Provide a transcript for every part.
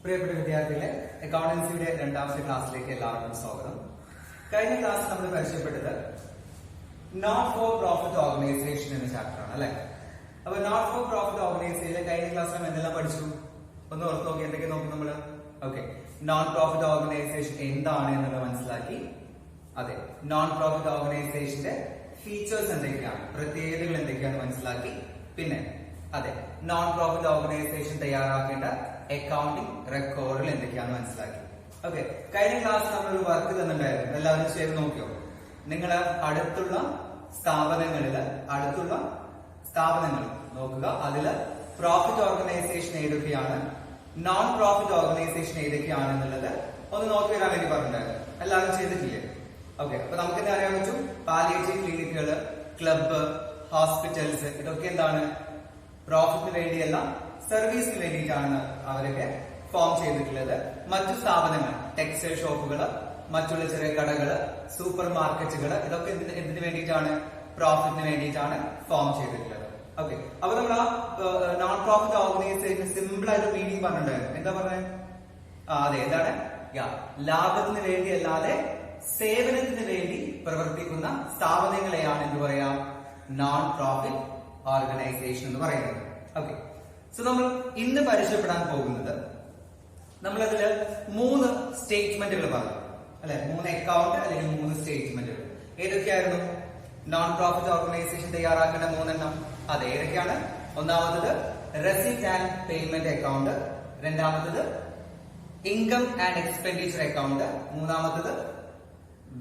പ്രിയപ്പെട്ട വിദ്യാർത്ഥികളെ, അക്കൗണ്ടൻസിയുടെ രണ്ടാമത്തെ ക്ലാസ്സിലേക്ക് എല്ലാവർക്കും സ്വാഗതം. കഴിഞ്ഞ ക്ലാസ് നമ്മൾ പരിചയപ്പെട്ടത് നോട്ട് ഫോർ പ്രോഫിറ്റ് ഓർഗനൈസേഷൻ എന്ന ചാപ്റ്റർ ആണ്, അല്ലെ? അപ്പൊ നോട്ട് ഫോർ പ്രോഫിറ്റ് ഓർഗനൈസേഷനിലെ കഴിഞ്ഞ ക്ലാസ്സിൽ നമ്മൾ എന്തെല്ലാം പഠിച്ചു? ഒന്ന് ഓർത്ത് നോക്കി, എന്തൊക്കെ നോക്കും നമ്മള്? ഓക്കെ, നോൺ പ്രോഫിറ്റ് ഓർഗനൈസേഷൻ എന്താണ് എന്നുള്ളത് മനസ്സിലാക്കി. അതെ, നോൺ പ്രോഫിറ്റ് ഓർഗനൈസേഷന്റെ ഫീച്ചേഴ്സ് എന്തൊക്കെയാണ്, പ്രത്യേകതകൾ എന്തൊക്കെയാണെന്ന് മനസ്സിലാക്കി. പിന്നെ അതെ, നോൺ പ്രോഫിറ്റ് ഓർഗനൈസേഷൻ തയ്യാറാക്കേണ്ട അക്കൗണ്ടിംഗ് റെക്കോർഡുകൾ എന്തൊക്കെയാണെന്ന് മനസ്സിലാക്കി. ഓക്കെ, കഴിഞ്ഞ ക്ലാസ്സിൽ നമ്മളൊരു വർക്ക് തന്നിട്ടുണ്ടായിരുന്നു, എല്ലാവരും ചെയ്ത് നോക്കിയോ? നിങ്ങൾ അടുത്തുള്ള സ്ഥാപനങ്ങൾ നോക്കുക, അതില് പ്രോഫിറ്റ് ഓർഗനൈസേഷൻ ഏതൊക്കെയാണ്, നോൺ പ്രോഫിറ്റ് ഓർഗനൈസേഷൻ ഏതൊക്കെയാണ് എന്നുള്ളത് ഒന്ന് നോക്കി വരാൻ വേണ്ടി പറഞ്ഞിട്ടുണ്ടായിരുന്നു. എല്ലാവരും ചെയ്തിട്ടില്ലേ? ഓക്കെ, അപ്പൊ നമുക്ക് എന്താ അറിയാൻ പറ്റും? പാലിയേറ്റീവ് ക്ലിനിക്കുകള്, ക്ലബ്ബ്, ഹോസ്പിറ്റൽസ്, ഇതൊക്കെ എന്താണ്? പ്രോഫിറ്റിന് വേണ്ടിയല്ല, സർവീസിന് വേണ്ടിയിട്ടാണ് അവരൊക്കെ ഫോം ചെയ്തിട്ടുള്ളത്. മറ്റു സ്ഥാപനങ്ങൾ, ടെക്സ്റ്റൈൽ ഷോപ്പുകള്, മറ്റുള്ള ചെറിയ കടകള്, സൂപ്പർ മാർക്കറ്റുകള്, ഇതൊക്കെ എന്തിനു വേണ്ടിയിട്ടാണ്? പ്രോഫിറ്റിന് വേണ്ടിയിട്ടാണ് ഫോം ചെയ്തിട്ടുള്ളത്. ഓക്കെ, അപ്പൊ നമ്മൾ ആ നോൺ പ്രോഫിറ്റ് ഓർഗനൈസേഷൻ സിമ്പിൾ ആയിട്ട് മീനിങ് പറഞ്ഞിട്ടുണ്ടായിരുന്നു. എന്താ പറഞ്ഞത്? അതെ, എന്താണ്? ലാഭത്തിന് വേണ്ടി അല്ലാതെ സേവനത്തിന് വേണ്ടി പ്രവർത്തിക്കുന്ന സ്ഥാപനങ്ങളെയാണ് എന്ത് പറയാം? നോൺ പ്രോഫിറ്റ് ഓർഗനൈസേഷൻ എന്ന് പറയുന്നത്. ഓക്കെ, സോ നമ്മൾ ഇന്ന് പരിചയപ്പെടാൻ പോകുന്നത്, നമ്മളതില് 3 സ്റ്റേറ്റ്മെന്റുകൾ പറഞ്ഞു, അല്ലെ? 3 അക്കൗണ്ട് അല്ലെങ്കിൽ 3 സ്റ്റേറ്റ്മെന്റുകൾ. ഏതൊക്കെയായിരുന്നു? നോൺ പ്രോഫിറ്റ് ഓർഗനൈസേഷൻ തയ്യാറാക്കേണ്ട 3 എണ്ണം. അതെ, ഏതൊക്കെയാണ്? ഒന്നാമത്തത് റെസിപ്റ്റ് ആൻഡ് പേയ്മെന്റ് അക്കൗണ്ട്, രണ്ടാമത്തത് ഇൻകം ആൻഡ് എക്സ്പെൻഡിച്ചർ അക്കൗണ്ട്, മൂന്നാമത്തത്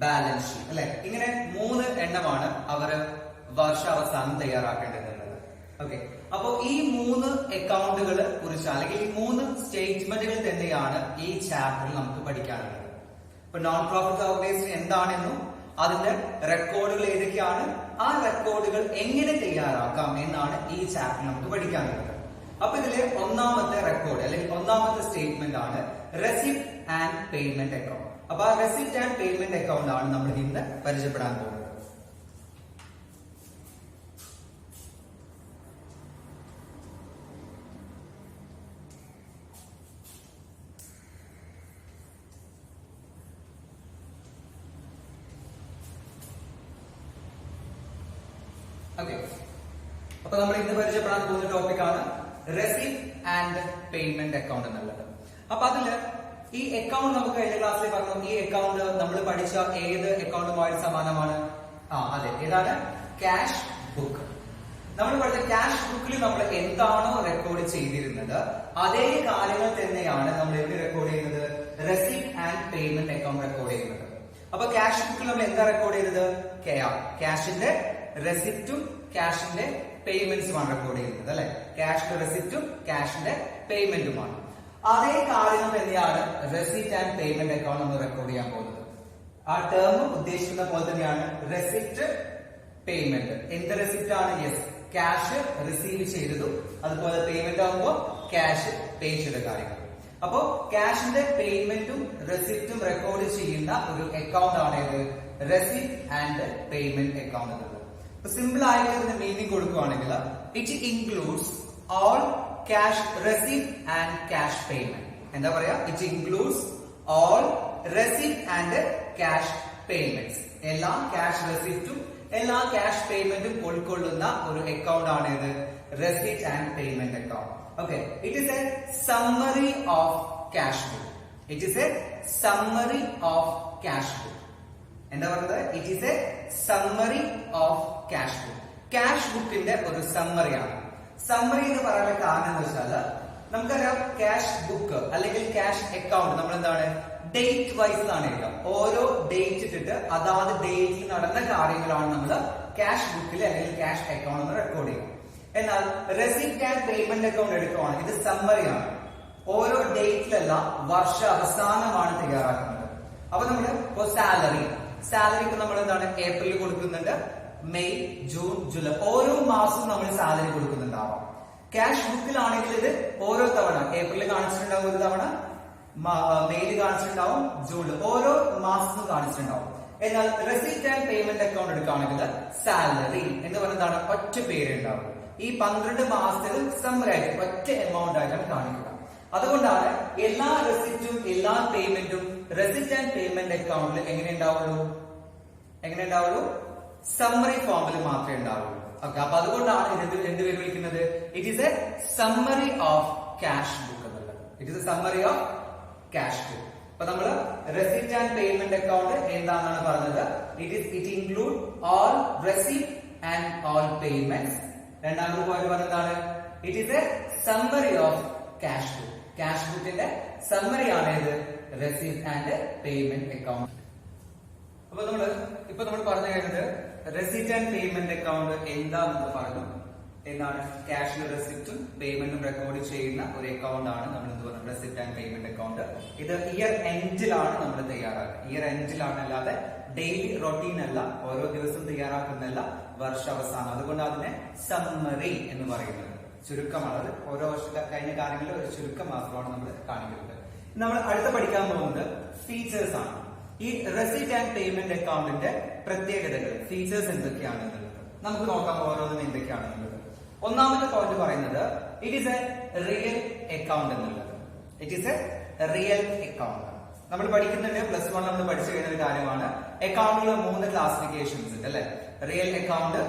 ബാലൻസ് ഷീറ്റ്, അല്ലെ? ഇങ്ങനെ 3 എണ്ണമാണ് അവര് വർഷാവസാനം തയ്യാറാക്കേണ്ടതുള്ളത്. ഓക്കെ, അപ്പോ ഈ 3 അക്കൗണ്ടുകളെ കുറിച്ച് അല്ലെങ്കിൽ ഈ 3 സ്റ്റേറ്റ്മെന്റുകൾ തന്നെയാണ് ഈ ചാപ്റ്ററിൽ നമുക്ക് പഠിക്കാനുള്ളത്. ഇപ്പൊ നോൺ പ്രോഫിറ്റ് ഓർഗനൈസേഷൻ എന്താണെന്നും അതിന്റെ റെക്കോർഡുകൾ ഏതൊക്കെയാണ്, ആ റെക്കോർഡുകൾ എങ്ങനെ തയ്യാറാക്കാം എന്നാണ് ഈ ചാപ്റ്ററിൽ നമുക്ക് പഠിക്കാനുള്ളത്. അപ്പൊ ഇതിലെ ഒന്നാമത്തെ റെക്കോർഡ് അല്ലെങ്കിൽ ഒന്നാമത്തെ സ്റ്റേറ്റ്മെന്റ് ആണ് റെസിപ്റ്റ് ആൻഡ് പേയ്മെന്റ് അക്കൗണ്ട്. അപ്പൊ ആ റെസിപ്റ്റ് ആൻഡ് പേയ്മെന്റ് അക്കൗണ്ട് ആണ് നമ്മൾ ഇന്ന് പരിചയപ്പെടാൻ പോകുന്നത്. ഓക്കെ, അപ്പൊ നമ്മൾ ഇന്ന് പരിചയപ്പെടാൻ പോകുന്ന ടോപ്പിക്കാണ് റെസിപ്റ്റ് ആൻഡ് പേയ്മെന്റ് അക്കൗണ്ട് എന്നുള്ളത്. അപ്പൊ അതില് ഈ അക്കൗണ്ട് നമുക്ക് കഴിഞ്ഞ ക്ലാസ്സിൽ പറഞ്ഞു, ഈ അക്കൗണ്ട് നമ്മൾ പഠിച്ച ഏത് അക്കൗണ്ടുമായിട്ട് സമാനമാണ്? അതെ, ഏതാണ്? Cash book. നമ്മൾ പഠിച്ച ക്യാഷ് ബുക്കിൽ നമ്മൾ എന്താണോ റെക്കോർഡ് ചെയ്തിരുന്നത് അതേ കാര്യങ്ങൾ തന്നെയാണ് നമ്മൾ എന്ത് റെക്കോർഡ് ചെയ്യുന്നത്? Receipt and payment account record ചെയ്യുന്നത്. അപ്പൊ ക്യാഷ് ബുക്കിൽ നമ്മൾ എന്താ റെക്കോർഡ് ചെയ്തത്? ക്യാഷിന്റെ റെസിപ്റ്റും ക്യാഷിന്റെ പേയ്മെന്റ്സുമാണ് റെക്കോർഡ് ചെയ്യുന്നത്, അല്ലെ? ക്യാഷിന്റെ റെസിപ്റ്റും ക്യാഷിന്റെ പേയ്മെന്റുമാണ്. അതേ കാര്യങ്ങൾ തന്നെയാണ് റെസിപ്റ്റ് ആൻഡ് പേയ്മെന്റ് അക്കൗണ്ട് നമ്മൾ റെക്കോർഡ് ചെയ്യാൻ പോകുന്നത്. ആ ടേം ഉദ്ദേശിക്കുന്ന പോലെ തന്നെയാണ് റെസിപ്റ്റ്, പേയ്മെന്റ്. എന്ത് റെസിപ്റ്റ് ആണ്? യെസ്, ക്യാഷ് റിസീവ് ചെയ്തതും അതുപോലെ പേയ്മെന്റ് ആകുമ്പോൾ ക്യാഷ് പേ ചെയ്ത കാര്യങ്ങൾ. അപ്പോ ക്യാഷിന്റെ പേയ്മെന്റും റെസിപ്റ്റും റെക്കോർഡ് ചെയ്യുന്ന ഒരു അക്കൗണ്ട് ആണ് ഇത് റെസിപ്റ്റ് ആൻഡ് പേയ്മെന്റ് അക്കൗണ്ട് എന്നുള്ളത്. സിമ്പിൾ ആയിട്ട് ഇതിന്റെ മീനിങ് കൊടുക്കുകയാണെങ്കിൽ it includes all cash receipt and cash payment. എന്താ പറയാ? It includes all receipt and cash payments. എല്ലാ ക്യാഷ് റെസിപ്റ്റും എല്ലാ ക്യാഷ് പേയ്മെന്റും ഉൾക്കൊള്ളുന്ന ഒരു അക്കൗണ്ട് ആണ് ഇത് receipt and payment account. Okay, it is a summary of cash book. It is a summary of cash book. എന്താ പറയുന്നത്? It is a summary of cash book. Cash ബുക്കിന്റെ ഒരു സമ്മറിയാണ്. സമ്മറി എന്ന് പറയാനുള്ള കാരണം എന്ന് വെച്ചാൽ നമുക്കറിയാം, ക്യാഷ് ബുക്ക് അല്ലെങ്കിൽ ക്യാഷ് അക്കൗണ്ട് നമ്മൾ എന്താണ് ഡേറ്റ് വൈസ് ആണ് എഴുതാം. ഓരോ ഡേറ്റ് ഇട്ടിട്ട് അതാത് ഡേറ്റിൽ നടന്ന കാര്യങ്ങളാണ് നമ്മൾ ക്യാഷ് ബുക്കിൽ അല്ലെങ്കിൽ ക്യാഷ് അക്കൗണ്ട് നമ്മൾ റെക്കോർഡ് ചെയ്യും. എന്നാൽ റെസിപ്റ്റ് ആൻഡ് പേയ്മെന്റ് അക്കൗണ്ട് എടുക്കുകയാണെങ്കിൽ ഇത് സമ്മറിയാണ്. ഓരോ ഡേറ്റിലല്ല, വർഷ അവസാനമാണ് തയ്യാറാക്കുന്നത്. അപ്പൊ നമ്മള് ഇപ്പോ സാലറിക്ക് നമ്മൾ എന്താണ് ഏപ്രിൽ കൊടുക്കുന്നുണ്ട്, മെയ്, ജൂൺ, ജൂലൈ, ഓരോ മാസവും നമ്മൾ സാലറി കൊടുക്കുന്നുണ്ടാവാം. ക്യാഷ് ബുക്കിലാണെങ്കിൽ ഇത് ഓരോ തവണ ഏപ്രിൽ കാണിച്ചിട്ടുണ്ടാവും, ഒരു തവണ മെയിൽ കാണിച്ചിട്ടുണ്ടാവും, ജൂണിൽ, ഓരോ മാസവും കാണിച്ചിട്ടുണ്ടാവും. എന്നാൽ റെസിപ്റ്റ് ആൻഡ് പേയ്മെന്റ് അക്കൗണ്ട് എടുക്കുകയാണെങ്കിൽ സാലറി എന്ന് പറയുന്നതാണ് ഒറ്റ പേര് ഉണ്ടാവും. ഈ 12 മാസത്തിൽ സമ്മറി ആയിട്ട് ഒറ്റ എമൗണ്ട് ആയിട്ടാണ് കാണിക്കുക. അതുകൊണ്ടാണ് എല്ലാ റെസിപ്റ്റും എല്ലാ പേയ്മെന്റും റെസിപ്റ്റ് ആൻഡ് പേയ്മെന്റ് അക്കൗണ്ടിൽ എങ്ങനെ ഉണ്ടാവുള്ളൂ സമ്മറി ഫോമിൽ മാത്രമേ ഉണ്ടാവുള്ളൂ. ഓക്കെ, അപ്പൊ അതുകൊണ്ടാണ് ഇത് എന്ത് പേര് വിളിക്കുന്നത്? It is a summary of cash book എന്നുള്ളത്. It is a summary of cash book. അപ്പൊ നമ്മള് റെസിപ്റ്റ് ആൻഡ് പേയ്മെന്റ് അക്കൗണ്ട് എന്താണെന്നാണ് പറഞ്ഞത്? It include all receipt and all payments. രണ്ടാമത്തെ പോയിന്റ് പറഞ്ഞതാണ് it is a summary of cash book. Cash ബുക്കിന്റെ സമ്മറി ആണ് ഇത് റെസിപ്റ്റ് ആൻഡ് പേയ്മെന്റ് അക്കൗണ്ട്. അപ്പൊ നമ്മൾ പറഞ്ഞു കഴിഞ്ഞത് റെസിപ്റ്റ് ആൻഡ് പേയ്മെന്റ് അക്കൗണ്ട് എന്താണെന്ന് പറഞ്ഞു. എന്താണ്? ക്യാഷിൽ റെസിപ്റ്റും പേയ്മെന്റും റെക്കോർഡ് ചെയ്യുന്ന ഒരു അക്കൗണ്ട് ആണ് നമ്മൾ എന്ത് പറയുന്നത്? Receipt and payment account. ഇത് ഇയർ എൻഡിലാണ് നമ്മൾ തയ്യാറാക്കുക. ഇയർ എൻഡിലാണ്, അല്ലാതെ ഡെയിലി റൊട്ടീൻ അല്ല, ഓരോ ദിവസം തയ്യാറാക്കുന്നതല്ല, വർഷാവസാനം. അതുകൊണ്ട് അതിനെ സമ്മറി എന്ന് പറയുന്നത്. ചുരുക്കമാണ് അത്. ഓരോ വർഷത്തെ കഴിഞ്ഞ കാര്യങ്ങളിൽ ഒരു ചുരുക്കം മാത്രമാണ് നമ്മൾ കാണിക്കുന്നത്. നമ്മൾ അടുത്ത പഠിക്കാൻ പോകുന്നത് ഫീച്ചേഴ്സ് ആണ്. ഈ റെസിപ്റ്റ് ആൻഡ് പേയ്മെന്റ് അക്കൗണ്ടിന്റെ പ്രത്യേകതകൾ, ഫീച്ചേഴ്സ് എന്തൊക്കെയാണെന്നുള്ളത് നമുക്ക് നോക്കാം. ഓരോന്നും എന്തൊക്കെയാണെന്നുള്ളത്. ഒന്നാമത്തെ പോയിന്റ് പറയുന്നത് it is a real account എന്നുള്ളത്. It is a real account. നമ്മൾ പഠിക്കുന്നുണ്ട്, പ്ലസ് വൺ നമ്മൾ പഠിച്ചു കഴിഞ്ഞ ഒരു കാര്യമാണ്. അക്കൗണ്ടിൽ 3 ക്ലാസിഫിക്കേഷൻസ് ഉണ്ട് അല്ലെ? Real account,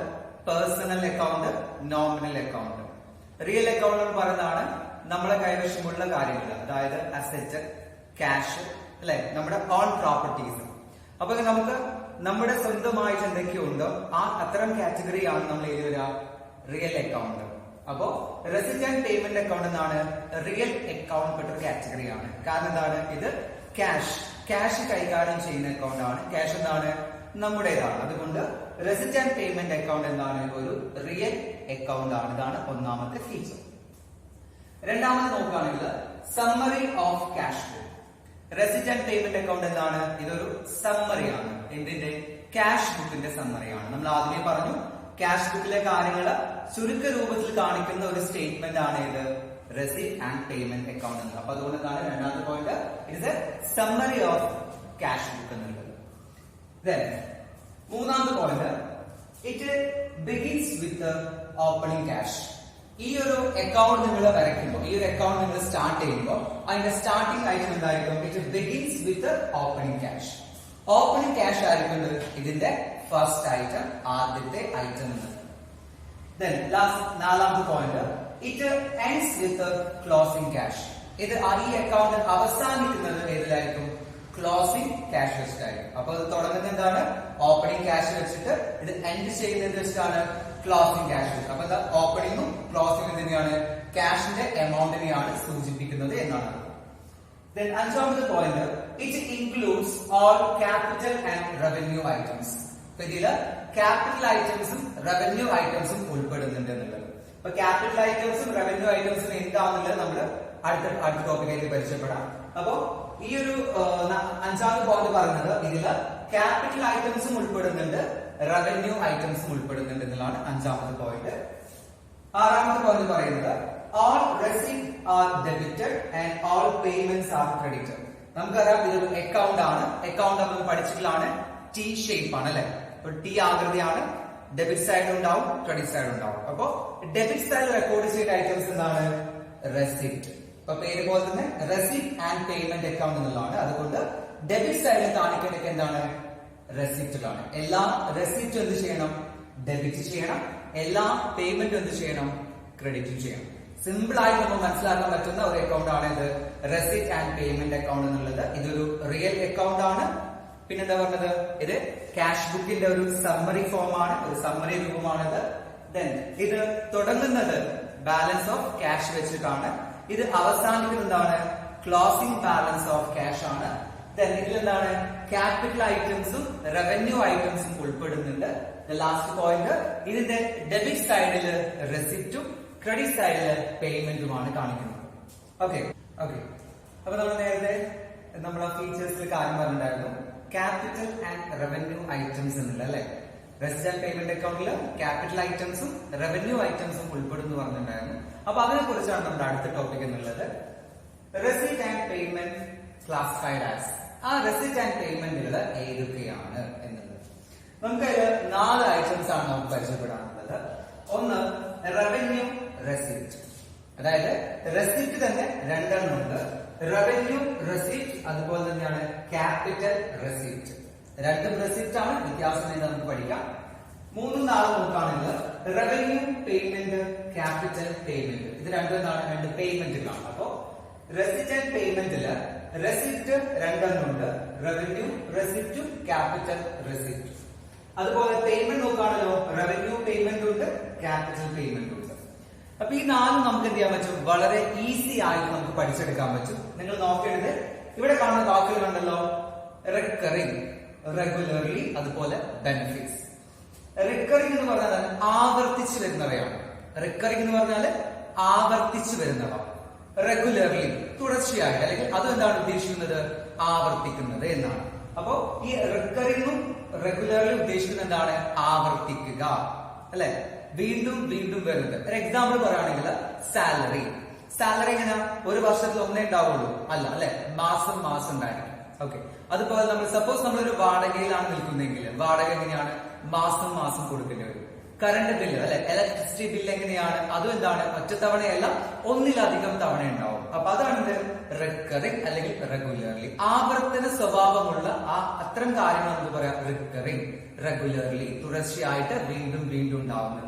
personal account, nominal account. Real account എന്ന് പറയുന്നതാണ് നമ്മളെ കൈവശമുള്ള കാര്യങ്ങൾ, അതായത് അസറ്റ്, ക്യാഷ് അല്ലെ, നമ്മുടെ ഓൺ പ്രോപ്പർട്ടീസ്. അപ്പൊ നമുക്ക് നമ്മുടെ സ്വന്തമായിട്ട് എന്തൊക്കെയുണ്ടോ അത്തരം കാറ്റഗറിയാണ് നമ്മൾ ഏത് വരിക? Real account. അപ്പോ റെസിപ്റ്റ് ആൻഡ് പേയ്മെന്റ് അക്കൗണ്ട് എന്നാണ് റിയൽ അക്കൗണ്ട് പെട്ട കാറ്റഗറിയാണ്. കാരണം എന്താണ്? ഇത് ക്യാഷ് കൈകാര്യം ചെയ്യുന്ന അക്കൗണ്ട് ആണ്. ക്യാഷ് എന്താണ്? നമ്മുടേതാണ്. അതുകൊണ്ട് റെസിപ്റ്റ് ആൻഡ് പേയ്മെന്റ് അക്കൗണ്ട് എന്താണ്? ഒരു റിയൽ അക്കൗണ്ട് ആണ്. ഇതാണ് ഒന്നാമത്തെ ഫീച്ചർ. രണ്ടാമത് നോക്കുകയാണെങ്കിൽ summary of cash flow. Receipt and payment account എന്താണ്? ഇതൊരു സമ്മറിയാണ്. എന്തിന്റെ? ക്യാഷ് ബുക്കിന്റെ സമ്മറിയാണ്. നമ്മൾ ആദ്യമേ പറഞ്ഞു, ക്യാഷ് ബുക്കിലെ കാര്യങ്ങൾ ചുരുക്ക രൂപത്തിൽ കാണിക്കുന്ന ഒരു സ്റ്റേറ്റ്മെന്റ് ആണ് ഇത് റെസിപ്റ്റ് ആൻഡ് പേയ്മെന്റ് അക്കൗണ്ട് എന്നത്. അപ്പൊ അതുകൊണ്ട് എന്താണ് രണ്ടാമത്തെ point? It is A summary of cash book എന്നുള്ളത്. മൂന്നാമത്തെ point it begins with opening cash. ഈ ഒരു അക്കൗണ്ട് നിങ്ങൾ വരയ്ക്കുമ്പോൾ, ഈ ഒരു അക്കൗണ്ട് നിങ്ങൾ സ്റ്റാർട്ട് ചെയ്യുമ്പോൾ അതിന്റെ സ്റ്റാർട്ടിംഗ് ഐറ്റം എന്തായിരിക്കും? It begins with opening cash. Opening cash ആയിരിക്കും ഇതിന്റെ ഫസ്റ്റ് ഐറ്റം, ആദ്യത്തെ ഐറ്റം എന്നത്. നാലാമത്തെ point it ends with closing cash. ഇത് ഈ അക്കൗണ്ട് അവസാനിക്കുന്നത് ഏതിലായിരിക്കും? ക്ലോസിംഗ് ക്യാഷ് വെച്ചിട്ടായിരിക്കും. അപ്പൊ ഇത് തുടങ്ങുന്നത് എന്താണ്? ഓപ്പണിംഗ് ക്യാഷ് വെച്ചിട്ട്, ഇത് എൻഡ് ചെയ്യുന്നത് വെച്ചിട്ടാണ് ക്ലോസിംഗ് ക്യാഷ് വെച്ചിട്ട്. അപ്പൊ ഓപ്പണിംഗും ക്ലോസിംഗും തന്നെയാണ് ക്യാഷിന്റെ എമൗണ്ടിനെയാണ് സൂചിപ്പിക്കുന്നത് എന്നാണ്. അഞ്ചാമത്തെ point it includes all capital and revenue items. ഇതില് ക്യാപിറ്റൽ ഐറ്റംസും റവന്യൂ ഐറ്റംസും ഉൾപ്പെടുന്നുണ്ട് എന്നുള്ളത്. അപ്പൊ ക്യാപിറ്റൽ ഐറ്റംസും റവന്യൂ ഐറ്റംസും എന്താണെന്നുള്ളത് നമ്മൾ അടുത്ത ടോപ്പിക്കായിട്ട് പരിചയപ്പെടാം. അപ്പോ ഈ ഒരു അഞ്ചാമത്തെ പോയിന്റ് പറയുന്നത് ഇതില് ക്യാപിറ്റൽ ഐറ്റംസും ഉൾപ്പെടുന്നുണ്ട്, റവന്യൂ ഐറ്റംസും ഉൾപ്പെടുന്നുണ്ട് എന്നുള്ളതാണ് അഞ്ചാമത്തെ പോയിന്റ്. ആറാമത്തെ പോയിന്റ് പറയുന്നത് all receipts are debited and all payments are credited. നമുക്കറിയാം ഇതൊരു അക്കൗണ്ട് ആണ്. അക്കൗണ്ട് നമ്മൾ പഠിച്ചിട്ടുള്ളതാണ് ടി ഷേപ്പ് ആണ് അല്ലെ? ഒരു ടി ആകൃതിയാണ്. ഡെബിറ്റ് സൈഡ് ഉണ്ടാവും, ക്രെഡിറ്റ് സൈഡ് ഉണ്ടാവും. അപ്പോ ഡെബിറ്റ് സൈഡ് റെക്കോർഡ് ചെയ്ത ഐറ്റംസ് എന്താണ്? റെസിപ്റ്റ്. അപ്പൊ പേര് പോലെ തന്നെ റെസിപ്റ്റ് ആൻഡ് പേയ്മെന്റ് അക്കൗണ്ട് എന്നുള്ളതാണ്. അതുകൊണ്ട് ഡെബിറ്റ് സൈഡിൽ കാണിക്കേണ്ടത് എന്താണ്? റെസിപ്റ്റിലാണ്. എല്ലാ റെസിപ്റ്റും എന്ത് ചെയ്യണം? ഡെബിറ്റ് ചെയ്യണം. എല്ലാ പേയ്മെന്റും എന്ത് ചെയ്യണം? ക്രെഡിറ്റ് ചെയ്യണം. സിമ്പിൾ ആയിട്ട് നമുക്ക് മനസ്സിലാക്കാൻ പറ്റുന്ന ഒരു അക്കൗണ്ട് ആണ് ഇത് റെസിപ്റ്റ് ആൻഡ് പേയ്മെന്റ് അക്കൗണ്ട് എന്നുള്ളത്. ഇതൊരു റിയൽ അക്കൗണ്ട് ആണ്. പിന്നെന്താ പറഞ്ഞത്? ഇത് ക്യാഷ് ബുക്കിന്റെ ഒരു സമ്മറി ഫോം ആണ്, ഒരു സമ്മറി രൂപമാണിത്. ഇത് തുടങ്ങുന്നത് ബാലൻസ് ഓഫ് ക്യാഷ് വെച്ചിട്ടാണ്. ഇത് അവസാനിക്കുന്നതാണ് ക്ലോസിംഗ് ബാലൻസ് ഓഫ് ക്യാഷ് ആണ്. ഇതിലെന്താണ്? ക്യാപിറ്റൽ ഐറ്റംസും റവന്യൂ ഐറ്റംസും ഉൾപ്പെടുന്നുണ്ട്. ലാസ്റ്റ് പോയിന്റ് ഇതിന്റെ ഡെബിറ്റ് സൈഡില് റെസിപ്റ്റും ക്രെഡിറ്റ് സൈഡില് പേയ്മെന്റുമാണ് കാണിക്കുന്നത്. ഓക്കെ. അപ്പൊ നമ്മൾ നേരത്തെ നമ്മൾ ആ ഫീച്ചേഴ്സിൽ കാര്യം പറഞ്ഞിട്ടുണ്ടായിരുന്നു, ക്യാപിറ്റൽ ആൻഡ് റവന്യൂ ഐറ്റംസ് എന്നുള്ള അല്ലെ? റെസിപ്റ്റ് ആൻഡ് പേയ്മെന്റ് അക്കൗണ്ടിൽ ക്യാപിറ്റൽ ഐറ്റംസും റവന്യൂ ഐറ്റംസും ഉൾപ്പെടുന്നു പറഞ്ഞിട്ടുണ്ടായിരുന്നു. അപ്പൊ അതിനെ കുറിച്ചാണ് നമ്മുടെ അടുത്ത ടോപ്പിക് എന്നുള്ളത്. Receipt and payment classified as. ആ റെസിപ്റ്റ് ആൻഡ് പേയ്മെന്റുകൾ ഏതൊക്കെയാണ് എന്നുള്ളത് നമുക്ക് 4 ഐറ്റംസ് ആണ് നമുക്ക് പരിചയപ്പെടാനുള്ളത്. ഒന്ന് റവന്യൂ റെസിപ്റ്റ് അതായത് റെസിപ്റ്റ് തന്നെ രണ്ടെണ്ണം ഉണ്ട്. റവന്യൂ റെസിപ്റ്റ് അതുപോലെ തന്നെയാണ് ക്യാപിറ്റൽ റെസിപ്റ്റ്. രണ്ടും റെസിപ്റ്റ് ആണ്, വ്യത്യാസം എന്ന് നമുക്ക് പഠിക്കാം. മൂന്നും നാളെ നോക്കുകയാണെങ്കിൽ റവന്യൂ പേയ്മെന്റ്, ക്യാപിറ്റൽ പേയ്മെന്റ്, ഇത് രണ്ടും എന്താണ്? രണ്ട് പേയ്മെന്റുകളാണ്. അപ്പോ റെസിപ്റ്റ് ആൻഡ് പേയ്മെന്റില് റെസിപ്റ്റ് രണ്ടെണ്ണം ഉണ്ട്. റവന്യൂ റെസിപ്റ്റും ക്യാപിറ്റൽ റെസിപ്റ്റ്. അതുപോലെ പേയ്മെന്റ് നോക്കുകയാണല്ലോ, റവന്യൂ പേയ്മെന്റ് ഉണ്ട്, ക്യാപിറ്റൽ പേയ്മെന്റ് ഉണ്ട്. അപ്പൊ ഈ നാലും നമുക്ക് എന്ത് ചെയ്യാൻ പറ്റും? വളരെ ഈസി ആയിട്ട് നമുക്ക് പഠിച്ചെടുക്കാൻ പറ്റും. നിങ്ങൾ നോക്കേണ്ടത് ഇവിടെ കാണുന്ന വാക്കുകൾ കണ്ടല്ലോ, റിക്കറിംഗ്, റെഗുലർലി, അതുപോലെ ബെനിഫിറ്റ്സ്. റിക്കറിംഗ് എന്ന് പറഞ്ഞാൽ ആവർത്തിച്ചു വരുന്നവയാണ്. റിക്കറിംഗ് എന്ന് പറഞ്ഞാൽ ആവർത്തിച്ചു വരുന്നവ. റെഗുലർലി തുടർച്ചയായിട്ട്, അല്ലെങ്കിൽ അത് എന്താണ് ഉദ്ദേശിക്കുന്നത്? ആവർത്തിക്കുന്നത് എന്നാണ്. അപ്പോ ഈ റിക്കറിംഗും റെഗുലർലി ഉദ്ദേശിക്കുന്നത് എന്താണ്? ആവർത്തിക്കുക, അല്ലെ? വീണ്ടും വീണ്ടും വരുന്നത്. ഒരു എക്സാമ്പിൾ പറയുകയാണെങ്കിൽ സാലറി. സാലറി എങ്ങനെ? ഒരു വർഷത്തിൽ ഒന്നേ ഉണ്ടാവുള്ളൂ? അല്ല, അല്ലെ? മാസം മാസം ഉണ്ടായിരിക്കും. ഓക്കെ. അതുപോലെ നമ്മൾ സപ്പോസ് നമ്മളൊരു വാടകയിലാണ് നിൽക്കുന്നതെങ്കിൽ വാടക എങ്ങനെയാണ്? മാസം മാസം കൊടുക്കേണ്ടി വരും. കറണ്ട് ബില്ല്, അല്ലെ? ഇലക്ട്രിസിറ്റി ബില്ല് എങ്ങനെയാണ്? അതും എന്താണ്? ഒറ്റത്തവണയല്ല, ഒന്നിലധികം തവണ ഉണ്ടാവും. അപ്പൊ അതാണ് റിക്കറിംഗ് അല്ലെങ്കിൽ റെഗുലർലി. ആവർത്തന സ്വഭാവമുള്ള അത്തരം കാര്യങ്ങൾ നമുക്ക് പറയാം റിക്കറിംഗ്, റെഗുലർലി, തുടർച്ചയായിട്ട് വീണ്ടും വീണ്ടും ഉണ്ടാവുന്നത്.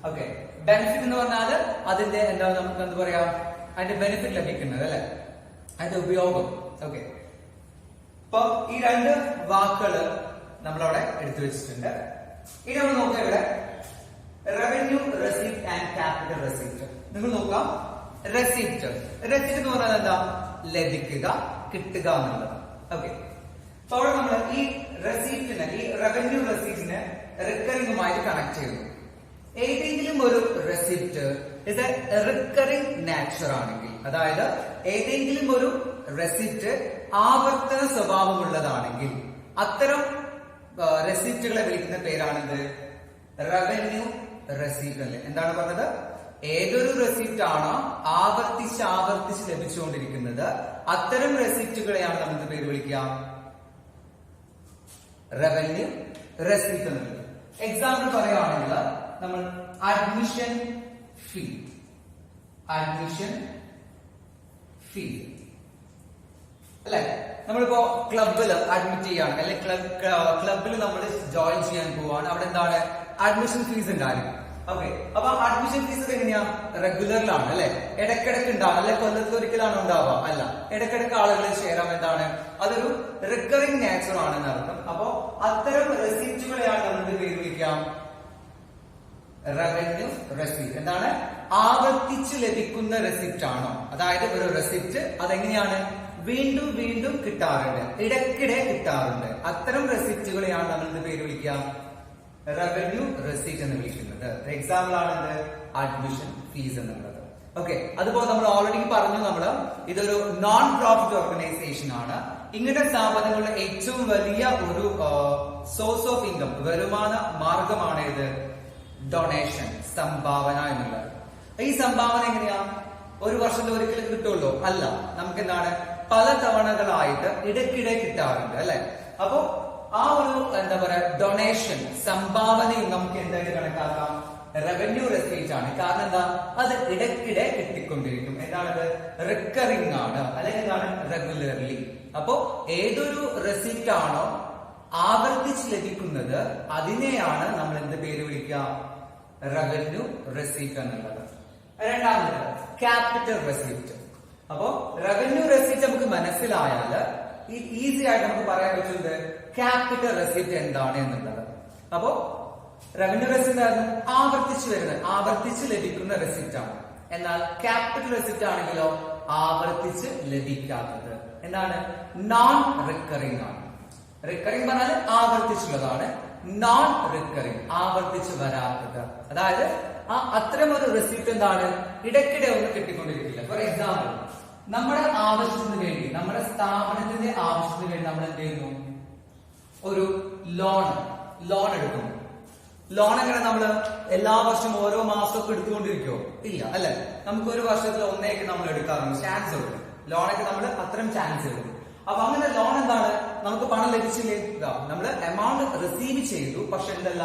ഓക്കെ. ബെനിഫിറ്റ് എന്ന് പറഞ്ഞാൽ അതിന്റെ എന്താണ്? നമുക്ക് എന്ത് പറയാം? അതിന്റെ ബെനിഫിറ്റ് ലഭിക്കുന്നത്, അല്ലെ? അതിന്റെ ഉപയോഗം. ഓക്കെ. അപ്പൊ ഈ രണ്ട് വാക്കുകള് നമ്മളവിടെ എടുത്തു വെച്ചിട്ടുണ്ട്. ഇനി നമ്മൾ നോക്കാം ഇവിടെ revenue receipt and capital receipt. നിങ്ങൾ നോക്കാം, റെസിപ്റ്റ് എന്ന് പറഞ്ഞാൽ എന്താ? ലഭിക്കുക, കിട്ടുക എന്നുള്ളത്. ഓക്കെ. അപ്പൊ അവിടെ നമ്മൾ ഈ റെസിപ്റ്റിനെ, ഈ റവന്യൂ റെസിപ്റ്റിനെ റിക്കറിംഗുമായിട്ട് കണക്ട് ചെയ്യുന്നു. ഏതെങ്കിലും ഒരു റെസിപ്റ്റ് ഇത് റിക്കറിംഗ് നാച്ചർ ആണെങ്കിൽ, അതായത് ഏതെങ്കിലും ഒരു റെസിപ്റ്റ് ആവർത്തന സ്വഭാവമുള്ളതാണെങ്കിൽ അത്തരം റെസിപ്റ്റുകളെ വിളിക്കുന്ന പേരാണിത് റവന്യൂ റെസിപ്റ്റ്, അല്ലേ? എന്താണ് പറഞ്ഞത്? ഏതൊരു റെസിപ്റ്റ് ആണോ ആവർത്തിച്ച് ആവർത്തിച്ച് ലഭിച്ചുകൊണ്ടിരിക്കുന്നത് അത്തരം റെസിപ്റ്റുകളെയാണ് നമുക്ക് പേര് വിളിക്കുക റവന്യൂ റെസിപ്റ്റ് എന്നുള്ളത്. എക്സാമ്പിൾ പറയുകയാണെങ്കിൽ നമ്മൾ അഡ്മിഷൻ ഫീ, അല്ലെ? നമ്മളിപ്പോ ക്ലബിൽ അഡ്മിറ്റ് ചെയ്യാണ്, അല്ലെങ്കിൽ ക്ലബിൽ നമ്മൾ ജോയിൻ ചെയ്യാൻ പോവാണ്. അവിടെ എന്താണ്? അഡ്മിഷൻ ഫീസ് ഉണ്ടായിരിക്കും. ഓക്കെ. അപ്പൊ അഡ്മിഷൻ ഫീസ് എങ്ങനെയാ? റെഗുലറിലാണ്, അല്ലെ? ഇടക്കിടക്ക് ഉണ്ടാവും, അല്ലെ? കൊല്ലത്തിൽ ഒരിക്കലാണ് ഉണ്ടാവുക? അല്ല, ഇടക്കിടക്ക് ആളുകളെ ചേരാം. എന്താണ്? അതൊരു റിക്കറിംഗ് നാച്ചർ ആണെന്ന് അർത്ഥം. അപ്പോ അത്തരം റെസിപ്റ്റുകളെയാണ് നമുക്ക് പേര് വിളിക്കാം റവന്യൂ റെസിപ്റ്റ്. എന്താണ്? ആവർത്തിച്ച് ലഭിക്കുന്ന റെസിപ്റ്റ് ആണോ? അതായത് ഒരു റെസിപ്റ്റ് അതെങ്ങനെയാണ്? വീണ്ടും വീണ്ടും കിട്ടാറുണ്ട്, ഇടയ്ക്കിടെ കിട്ടാറുണ്ട്. അത്തരം റെസിപ്റ്റുകളെയാണ് നമ്മൾ പേര് വിളിക്കാം റവന്യൂ റെസിപ്റ്റ് എന്ന് വിളിക്കുന്നത്. എക്സാമ്പിൾ ആണെന്ത്? അഡ്മിഷൻ ഫീസ് എന്നുള്ളത്. ഓക്കെ. അതുപോലെ നമ്മൾ ഓൾറെഡി പറഞ്ഞു, ഇതൊരു നോൺ പ്രോഫിറ്റ് ഓർഗനൈസേഷൻ ആണ്. ഇങ്ങനത്തെ സ്ഥാപനങ്ങളുടെ ഏറ്റവും വലിയ ഒരു സോഴ്സ് ഓഫ് ഇൻകം, വരുമാന മാർഗമാണ് ഇത് ഡൊണേഷൻ, സംഭാവന എന്നുള്ളത്. ഈ സംഭാവന എങ്ങനെയാ? ഒരു വർഷത്തിൽ ഒരിക്കലും കിട്ടുള്ളൂ? അല്ല, നമുക്ക് എന്താണ്? പല തവണകളായിട്ട് ഇടയ്ക്കിടെ കിട്ടാറുണ്ട്, അല്ലെ? അപ്പോ ആ ഒരു എന്താ പറയാ ഡൊണേഷൻ, സംഭാവനയും നമുക്ക് എന്തായിട്ട് കണക്കാക്കാം? റവന്യൂ റെസിപ്റ്റ് ആണ്. കാരണം എന്താ? അത് ഇടയ്ക്കിടെ കിട്ടിക്കൊണ്ടിരിക്കും. എന്താണത്? റിക്കറിംഗ് ആണ്, അല്ലെങ്കിൽ എന്താണ്? റെഗുലർലി. അപ്പോ ഏതൊരു റെസിപ്റ്റ് ആണോ ആവർത്തിച്ച് ലഭിക്കുന്നത് അതിനെയാണ് നമ്മൾ എന്ത് പേര് വിളിക്കുക? റവന്യൂ റെസിപ്റ്റ് എന്നുള്ളത്. രണ്ടാമത് ക്യാപിറ്റൽ റെസിപ്റ്റ്. അപ്പോ റവന്യൂ റെസിപ്റ്റ് നമുക്ക് മനസ്സിലായാൽ ഈസി ആയിട്ട് നമുക്ക് പറയാൻ പറ്റുന്നത് ക്യാപിറ്റൽ റെസിപ്റ്റ് എന്താണ് എന്നുള്ളത്. അപ്പോ റവന്യൂ റെസിപ്റ്റ് ആവർത്തിച്ച് വരുന്നത്, ആവർത്തിച്ച് ലഭിക്കുന്ന റെസിപ്റ്റ് ആണ്. എന്നാൽ ക്യാപിറ്റൽ റെസിപ്റ്റ് ആണെങ്കിലോ ആവർത്തിച്ച് ലഭിക്കാത്തത്. എന്താണ്? നോൺ റിക്കറിംഗ് ആണ്. റിക്കറിംഗ് പറഞ്ഞാൽ ആവർത്തിച്ചുള്ളതാണ്. നോൺ റിക്കറിംഗ് ആവർത്തിച്ച് വരാത്തത്. അതായത് അത്തരം ഒരു റെസിപ്റ്റ് എന്താണ്? ഇടയ്ക്കിടെ ഒന്നും കിട്ടിക്കൊണ്ടിരിക്കില്ല. ഫോർ എക്സാമ്പിൾ, നമ്മുടെ ആവശ്യത്തിന് വേണ്ടി, നമ്മുടെ സ്ഥാപനത്തിന്റെ ആവശ്യത്തിന് വേണ്ടി നമ്മൾ എന്ത് ചെയ്യുന്നു? ഒരു ലോൺ എടുക്കുന്നു. ലോൺ എങ്ങനെ നമ്മൾ എല്ലാ വർഷവും ഓരോ മാസമൊക്കെ എടുത്തുകൊണ്ടിരിക്കുമോ? ഇല്ല, അല്ലെ? നമുക്ക് ഒരു വർഷത്തിൽ ഒന്നേക്ക് നമ്മൾ എടുക്കാറുണ്ട്, ചാൻസ് ഉണ്ട്. ലോണൊക്കെ നമ്മൾ അത്തരം ചാൻസ് എടുക്കും. അപ്പൊ അങ്ങനെ ലോൺ എന്താണ്? നമുക്ക് പണം ലഭിച്ചില്ലേ? നമ്മൾ എമൗണ്ട് റിസീവ് ചെയ്തു, പക്ഷെ എന്തല്ല,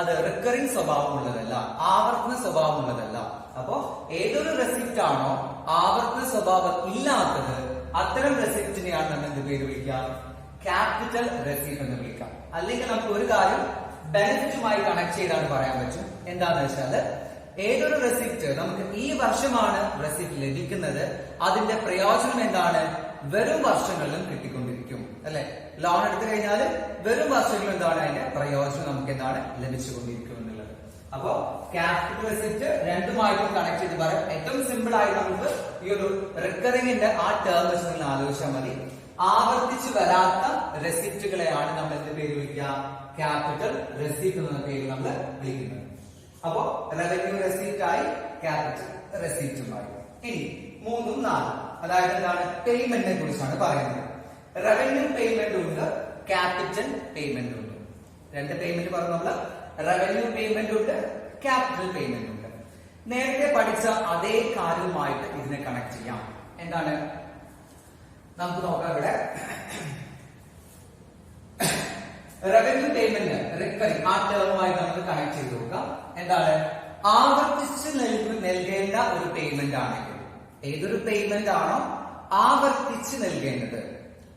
അത് റിക്കറിംഗ് സ്വഭാവമുള്ളതല്ല, ആവർത്തന സ്വഭാവമുള്ളതല്ല. അപ്പോ ഏതൊരു റെസിപ്റ്റ് ആണോ ആവർത്തന സ്വഭാവം ഇല്ലാത്തത് അത്തരം റെസിപ്റ്റിനെയാണ് നമ്മൾ എന്ത് പേര് വിളിക്കാം? ക്യാപിറ്റൽ റെസിപ്റ്റ് എന്ന് വിളിക്കാം. അല്ലെങ്കിൽ നമുക്ക് ഒരു കാര്യം ബെനിഫിറ്റുമായി കണക്ട് ചെയ്താണ് പറയാൻ പറ്റും. എന്താന്ന് വെച്ചാൽ ഏതൊരു റെസിപ്റ്റ് നമുക്ക് ഈ വർഷമാണ് റെസിപ്റ്റ് ലഭിക്കുന്നത്, അതിന്റെ പ്രയോജനം എന്താണ്? വരും വർഷങ്ങളിലും കിട്ടിക്കൊണ്ടിരിക്കും അല്ലെ? ലോൺ എടുത്തു കഴിഞ്ഞാൽ വരും വർഷങ്ങളിൽ എന്താണ് അതിന്റെ പ്രയോജനം നമുക്ക് എന്താണ് ലഭിച്ചുകൊണ്ടിരിക്കും എന്നുള്ളത്. അപ്പോ ക്യാപിറ്റൽ റെസിപ്റ്റ് രണ്ടുമായിട്ടും കണക്ട് ചെയ്ത് പറയാം. ഏറ്റവും സിമ്പിൾ ആയി നമുക്ക് ഈ ഒരു റിക്കറിംഗിന്റെ ആ ടേം വെച്ച് നിങ്ങൾ ആലോചിച്ചാൽ മതി. ആവർത്തിച്ചു വരാത്ത റെസിപ്റ്റുകളെയാണ് നമ്മൾ എന്ത് പേര് വിളിക്കുക? ക്യാപിറ്റൽ റെസിപ്റ്റ് എന്ന പേര് നമ്മൾ വിളിക്കുന്നത്. അപ്പോ റവന്യൂ റെസിപ്റ്റ് ആയി, ക്യാപിറ്റൽ റെസിപ്റ്റുമായി. ഇനി 3ഉം 4ഉം അതായത് എന്താണ്? പേയ്മെന്റിനെ കുറിച്ചാണ് പറയുന്നത്. റവന്യൂ പേയ്മെന്റ് ഉണ്ട്, ക്യാപിറ്റൽ പേയ്മെന്റ് ഉണ്ട്. രണ്ട് പേയ്മെന്റ് പറഞ്ഞു നമ്മള്. റവന്യൂ പേയ്മെന്റ് ഉണ്ട്, ക്യാപിറ്റൽ പേയ്മെന്റ് ഉണ്ട്. നേരത്തെ പഠിച്ച അതേ കാര്യവുമായിട്ട് ഇതിനെ കണക്ട് ചെയ്യാം. എന്താണ്? നമുക്ക് നോക്കാം. ഇവിടെ റവന്യൂ പേയ്മെന്റ് റിക്കറിംഗ് ആ ടേമുമായി നമുക്ക് കണക്ട് ചെയ്ത് നോക്കാം. എന്താണ്? ആവർത്തിച്ച് നൽകേണ്ട ഒരു പേയ്മെന്റ് ആണെങ്കിൽ, ഏതൊരു പേയ്മെന്റ് ആണോ ആവർത്തിച്ച് നൽകേണ്ടത്,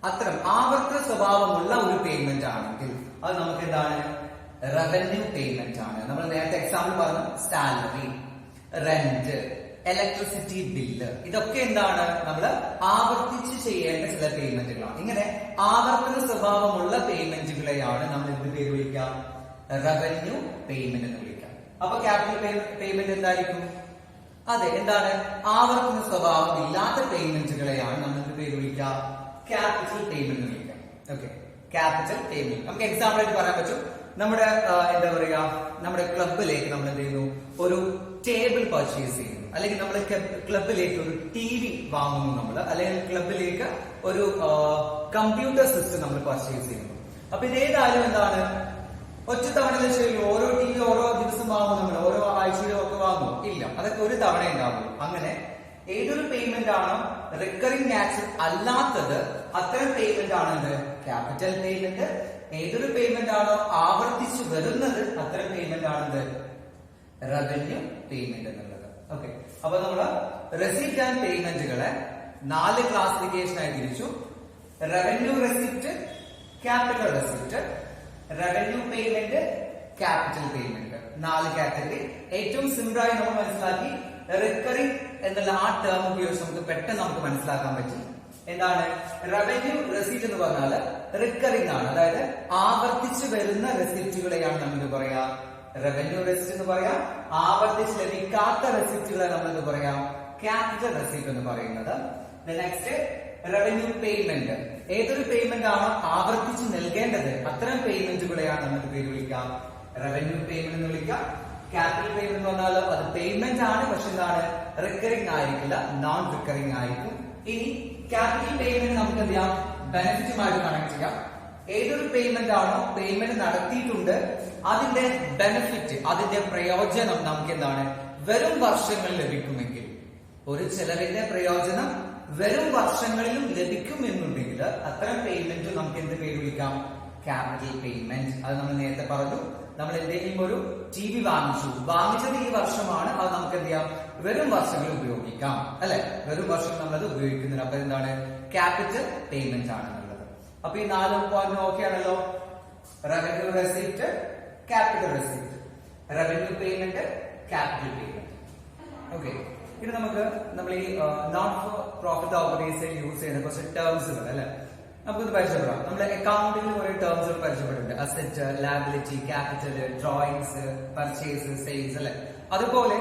അത്തരം ആവർത്തന സ്വഭാവമുള്ള ഒരു പേയ്മെന്റ് ആണെങ്കിൽ അത് നമുക്ക് എന്താണ്? റവന്യൂ പേയ്മെന്റ് ആണ്. നമ്മൾ നേരത്തെ എക്സാമ്പിൾ പറഞ്ഞു. സാലറി, റെന്റ്, ഇലക്ട്രിസിറ്റി ബില്ല്, ഇതൊക്കെ എന്താണ്? നമ്മൾ ആവർത്തിച്ച് ചെയ്യേണ്ട ചില പേയ്മെന്റുകളാണ്. ഇങ്ങനെ ആവർത്തന സ്വഭാവമുള്ള പേയ്മെന്റുകളെയാണ് നമ്മൾ എന്ത് പേര് വിളിക്കാം? റവന്യൂ പേയ്മെന്റ് എന്ന് വിളിക്കാം. അപ്പൊ ക്യാപിറ്റൽ പേയ്മെന്റ് എന്തായിരിക്കും? അതെ, എന്താണ്? ആവർത്തന സ്വഭാവം ഇല്ലാത്ത പേയ്മെന്റുകളെയാണ് നമ്മൾ എന്ത് പേര് വിളിക്കാം? ക്യാപിറ്റൽ പേയ്മെന്റ് എന്ന് വിളിക്കാം. ഓക്കെ, ക്യാപിറ്റൽ പേയ്മെന്റ് നമുക്ക് എക്സാമ്പിൾ ആയിട്ട് പറയാൻ പറ്റും. നമ്മുടെ എന്താ പറയാ, നമ്മുടെ ക്ലബിലേക്ക് നമ്മൾ എന്ത് ചെയ്യുന്നു? ഒരു ടേബിൾ പർച്ചേസ് ചെയ്യുന്നു, അല്ലെങ്കിൽ നമ്മൾ ക്ലബിലേക്ക് ഒരു TV വാങ്ങുന്നു നമ്മൾ, അല്ലെങ്കിൽ ക്ലബിലേക്ക് ഒരു കമ്പ്യൂട്ടർ സിസ്റ്റം നമ്മൾ പർച്ചേസ് ചെയ്യുന്നു. അപ്പൊ ഇതേതായാലും എന്താണ്? ഒറ്റ തവണ ചെയ്യും. ഓരോ TV ഓരോ ദിവസം വാങ്ങും നമ്മൾ, ഓരോ ആഴ്ചയിലും ഒക്കെ വാങ്ങും? ഇല്ല, അതൊക്കെ ഒരു തവണ ഉണ്ടാവുള്ളൂ. അങ്ങനെ ഏതൊരു പേയ്മെന്റ് ആണോ റിക്കറിംഗ് നാച്ചർ അല്ലാത്തത് അത്തരം പേയ്മെന്റ് ആണെന്ത്? Capital payment. ഏതൊരു പേയ്മെന്റ് ആണോ ആവർത്തിച്ചു വരുന്നത് അത്തരം പേയ്മെന്റ് ആണെന്ത്? റവന്യൂ പേയ്മെന്റ് എന്നുള്ളത്. ഓക്കെ, അപ്പൊ നമ്മള് റെസിപ്റ്റ് ആൻഡ് പേയ്മെന്റുകളെ 4 ക്ലാസിഫിക്കേഷൻ ആയി തിരിച്ചു. Revenue receipt, capital receipt, revenue payment, capital payment, 4 category. ഏറ്റവും സിമ്പിൾ ആയി നമ്മൾ മനസ്സിലാക്കി. റിക്കറിംഗ് എന്നുള്ള ആ ടേം ഉപയോഗിച്ച് നമുക്ക് പെട്ടെന്ന് നമുക്ക് മനസ്സിലാക്കാൻ പറ്റും. എന്താണ്? റവന്യൂ റെസിപ്റ്റ് എന്ന് പറഞ്ഞാൽ റിക്കറിംഗ് ആണ്, അതായത് ആവർത്തിച്ചു വരുന്ന റെസിപ്റ്റുകളെയാണ് നമ്മൾ എന്ത് പറയാ? റവന്യൂ റെസിപ്റ്റ് എന്ന് പറയാം. ആവർത്തിച്ച് ലഭിക്കാത്ത റെസിപ്റ്റുകളെ നമ്മൾ എന്ത് പറയാം? ക്യാപിറ്റൽ റെസിപ്റ്റ് എന്ന് പറയുന്നത്. Next revenue payment. ഏതൊരു പേയ്മെന്റ് ആണോ ആവർത്തിച്ച് നൽകേണ്ടത് അത്തരം പേയ്മെന്റുകളെയാണ് നമുക്ക് പേര് വിളിക്കാം? റവന്യൂ പേയ്മെന്റ് എന്ന് വിളിക്കാം. ക്യാപിറ്റൽ പേയ്മെന്റ് എന്ന് പറഞ്ഞാൽ അത് പേയ്മെന്റ് ആണ്, പക്ഷെ എന്താണ്? റിക്കറിംഗ് ആയിരിക്കില്ല, നോൺ റിക്കറിംഗ് ആയിരിക്കും. ഇനി ക്യാപിറ്റൽ പേയ്മെന്റ് നമുക്ക് എന്ത് ചെയ്യാം? ബെനിഫിറ്റുമായിട്ട് കണക്ട് ചെയ്യാം. ഏതൊരു പേയ്മെന്റ് ആണോ പേയ്മെന്റ് നടത്തിയിട്ടുണ്ട് അതിന്റെ ബെനിഫിറ്റ്, അതിന്റെ പ്രയോജനം നമുക്ക് എന്താണ്? വരും വർഷങ്ങളിൽ ലഭിക്കുമെങ്കിൽ, ഒരു ചെലവിന്റെ പ്രയോജനം വരും വർഷങ്ങളിലും ലഭിക്കുമെന്നുണ്ടെങ്കിൽ അത്തരം പേയ്മെന്റ് നമുക്ക് എന്ത് പേര് വിളിക്കാം? Capital payment. അത് നമ്മൾ നേരത്തെ പറഞ്ഞു. നമ്മൾ എന്തെങ്കിലും ഒരു TV വാങ്ങിച്ചത് ഈ വർഷമാണ്, അത് നമുക്ക് എന്ത് ചെയ്യാം? വരും വർഷങ്ങളിൽ ഉപയോഗിക്കാം അല്ലെ? വരും വർഷം നമ്മളത് ഉപയോഗിക്കുന്നില്ല. അപ്പൊ എന്താണ്? ക്യാപിറ്റൽ പേയ്മെന്റ് ആണെന്നുള്ളത്. അപ്പൊ ഈ 4 പോയിന്റ് ഓക്കെ ആണല്ലോ. Revenue receipt, capital receipt, revenue payment, capital payment. Okay, ഇനി നമ്മൾ ഈ non for profit organisation use ചെയ്യുന്ന കുറച്ച് ടേംസുകൾ അല്ലെ, നമുക്കൊന്ന് പരിചയപ്പെടാം. നമ്മുടെ അക്കൗണ്ടിംഗിൽ കുറെ ടേംസുകൾ പരിചയപ്പെട്ടിട്ടുണ്ട്. Asset, liability, capital, drawings, purchase, sales അല്ലെ. അതുപോലെ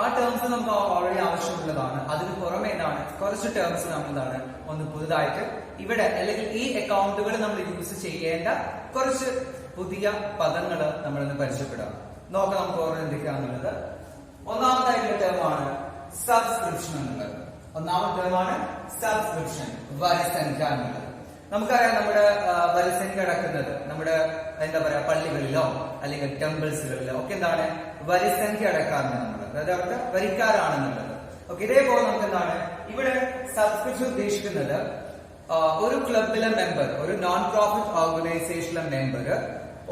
ആ ടേംസ് നമുക്ക് ഓൾറെഡി ആവശ്യമുള്ളതാണ്. അതിന് പുറമെ എന്താണ് കുറച്ച് ടേംസ് നമ്മൾ എന്താണ് ഒന്ന് പുതുതായിട്ട് ഇവിടെ അല്ലെങ്കിൽ ഈ അക്കൗണ്ടുകൾ നമ്മൾ യൂസ് ചെയ്യേണ്ട കുറച്ച് പുതിയ പദങ്ങൾ നമ്മളൊന്ന് പരിചയപ്പെടാം. നോക്കാം നമുക്ക് ഓരോ എന്തൊക്കെയാണെന്നുള്ളത്. ഒന്നാമതായിട്ടുള്ള ടേമാണ് സബ്സ്ക്രിപ്ഷൻ എന്നുള്ളത്. ഒന്നാമത്തെ ടേമാണ് സബ്സ്ക്രിപ്ഷൻ, വരിസംഖ്യ എന്നുള്ളത്. നമുക്കറിയാം നമ്മുടെ വരിസംഖ്യ അടക്കുന്നത് നമ്മുടെ എന്താ പറയാ പള്ളികളിലോ അല്ലെങ്കിൽ ടെമ്പിൾസുകളിലോ ഒക്കെ എന്താണ് വരിസംഖ്യ അടക്കാറുണ്ട് നമ്മൾ, അതായത് അവിടെ വരിക്കാരാണെന്നുള്ളത്. ഓക്കെ, ഇതേപോലെ നമുക്ക് എന്താണ് ഇവിടെ സബ്സ്ക്രിപ്ഷൻ ഉദ്ദേശിക്കുന്നത് ഒരു ക്ലബിലെ മെമ്പർ, ഒരു നോൺ പ്രോഫിറ്റ് ഓർഗനൈസേഷനിലെ മെമ്പർ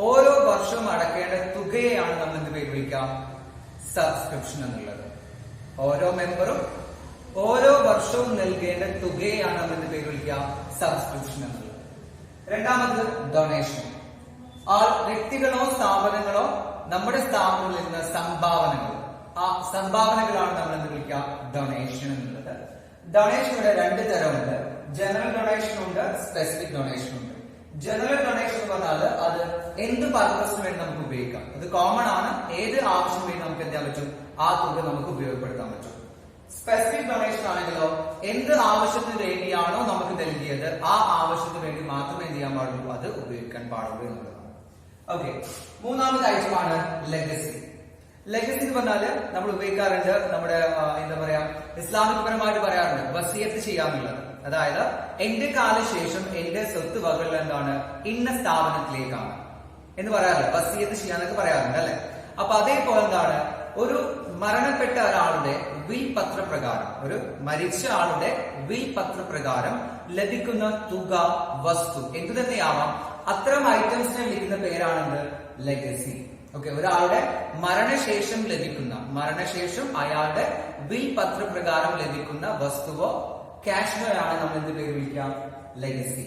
ഓരോ വർഷവും അടക്കേണ്ട തുകയെയാണ് നമ്മൾ എന്ത് പേര് വിളിക്കാം? സബ്സ്ക്രിപ്ഷൻ എന്നുള്ളത്. ഓരോ മെമ്പറും ഓരോ വർഷവും നൽകേണ്ട തുകയാണ് നമ്മൾ എന്ത് പേര് വിളിക്കുക? സബ്സ്ക്രിപ്ഷൻ എന്നുള്ളത്. രണ്ടാമത് ഡൊണേഷൻ. ആ വ്യക്തികളോ സ്ഥാപനങ്ങളോ നമ്മുടെ സ്ഥാപനങ്ങളിൽ നിന്ന് സംഭാവനകൾ, ആ സംഭാവനകളാണ് നമ്മൾ എന്ത് വിളിക്കുക? ഡൊണേഷൻ എന്നുള്ളത്. ഡൊണേഷൻ ഇവിടെ രണ്ട് തരമുണ്ട്. ജനറൽ ഡൊണേഷൻ ഉണ്ട്, സ്പെസിഫിക് ഡൊണേഷൻ ഉണ്ട്. ജനറൽ ഡൊണേഷൻ എന്ന് പറഞ്ഞാൽ അത് എന്ത് പർപ്പസിന് വേണ്ടി നമുക്ക് ഉപയോഗിക്കാം, അത് കോമൺ ആണ്. ഏത് ആവശ്യം വേണ്ടി നമുക്ക് എന്ത് ചെയ്യാൻ പറ്റും? ആ തുക നമുക്ക് ഉപയോഗപ്പെടുത്താൻ പറ്റും. സ്പെസിഫിക് ഡൊണേഷൻ ആണെങ്കിലോ എന്ത് ആവശ്യത്തിന് വേണ്ടിയാണോ നമുക്ക് നൽകിയത് ആ ആവശ്യത്തിന് വേണ്ടി മാത്രമേ എന്ത് ചെയ്യാൻ പാടുള്ളൂ, അത് ഉപയോഗിക്കാൻ പാടുള്ളൂ എന്നുള്ളതാണ്. ഓക്കെ, മൂന്നാമത്തെ ഐറ്റമാണ് ലെഗസി. ലെഗസി എന്ന് പറഞ്ഞാല് നമ്മൾ ഉപയോഗിക്കാറുണ്ട്, നമ്മുടെ എന്താ പറയാ, ഇസ്ലാമിക് പരമായിട്ട് പറയാറുണ്ട് വസിയത്ത് ചെയ്യാന്നുള്ളത്. അതായത് എന്റെ കാലശേഷം എന്റെ സ്വത്ത് വകകൾ എന്താണ് ഇന്ന സ്ഥാപനത്തിലേക്കാണ് എന്ന് പറയാറില്ല, വസിയത്ത് ചെയ്യാന്നൊക്കെ പറയാറുണ്ട് അല്ലെ. അപ്പൊ അതേപോലെ എന്താണ്, ഒരു മരണപ്പെട്ട ഒരാളുടെ വിൽ പത്രപ്രകാരം, ഒരു മരിച്ച ആളുടെ വിൽ പത്രപ്രകാരം ലഭിക്കുന്ന തുക, വസ്തു എന്തു തന്നെയാവാം, അത്തരം ഐറ്റംസിനെ വിളിക്കുന്ന പേരാണെന്ന് ലെഗസി. ഓക്കെ, ഒരാളുടെ മരണശേഷം ലഭിക്കുന്ന, മരണശേഷം അയാളുടെ വിൽ പത്രപ്രകാരം ലഭിക്കുന്ന വസ്തുവോ ക്യാഷിനോയാണ് നമ്മൾ എന്ത് പേര് വിളിക്കാം? ലെഗസി.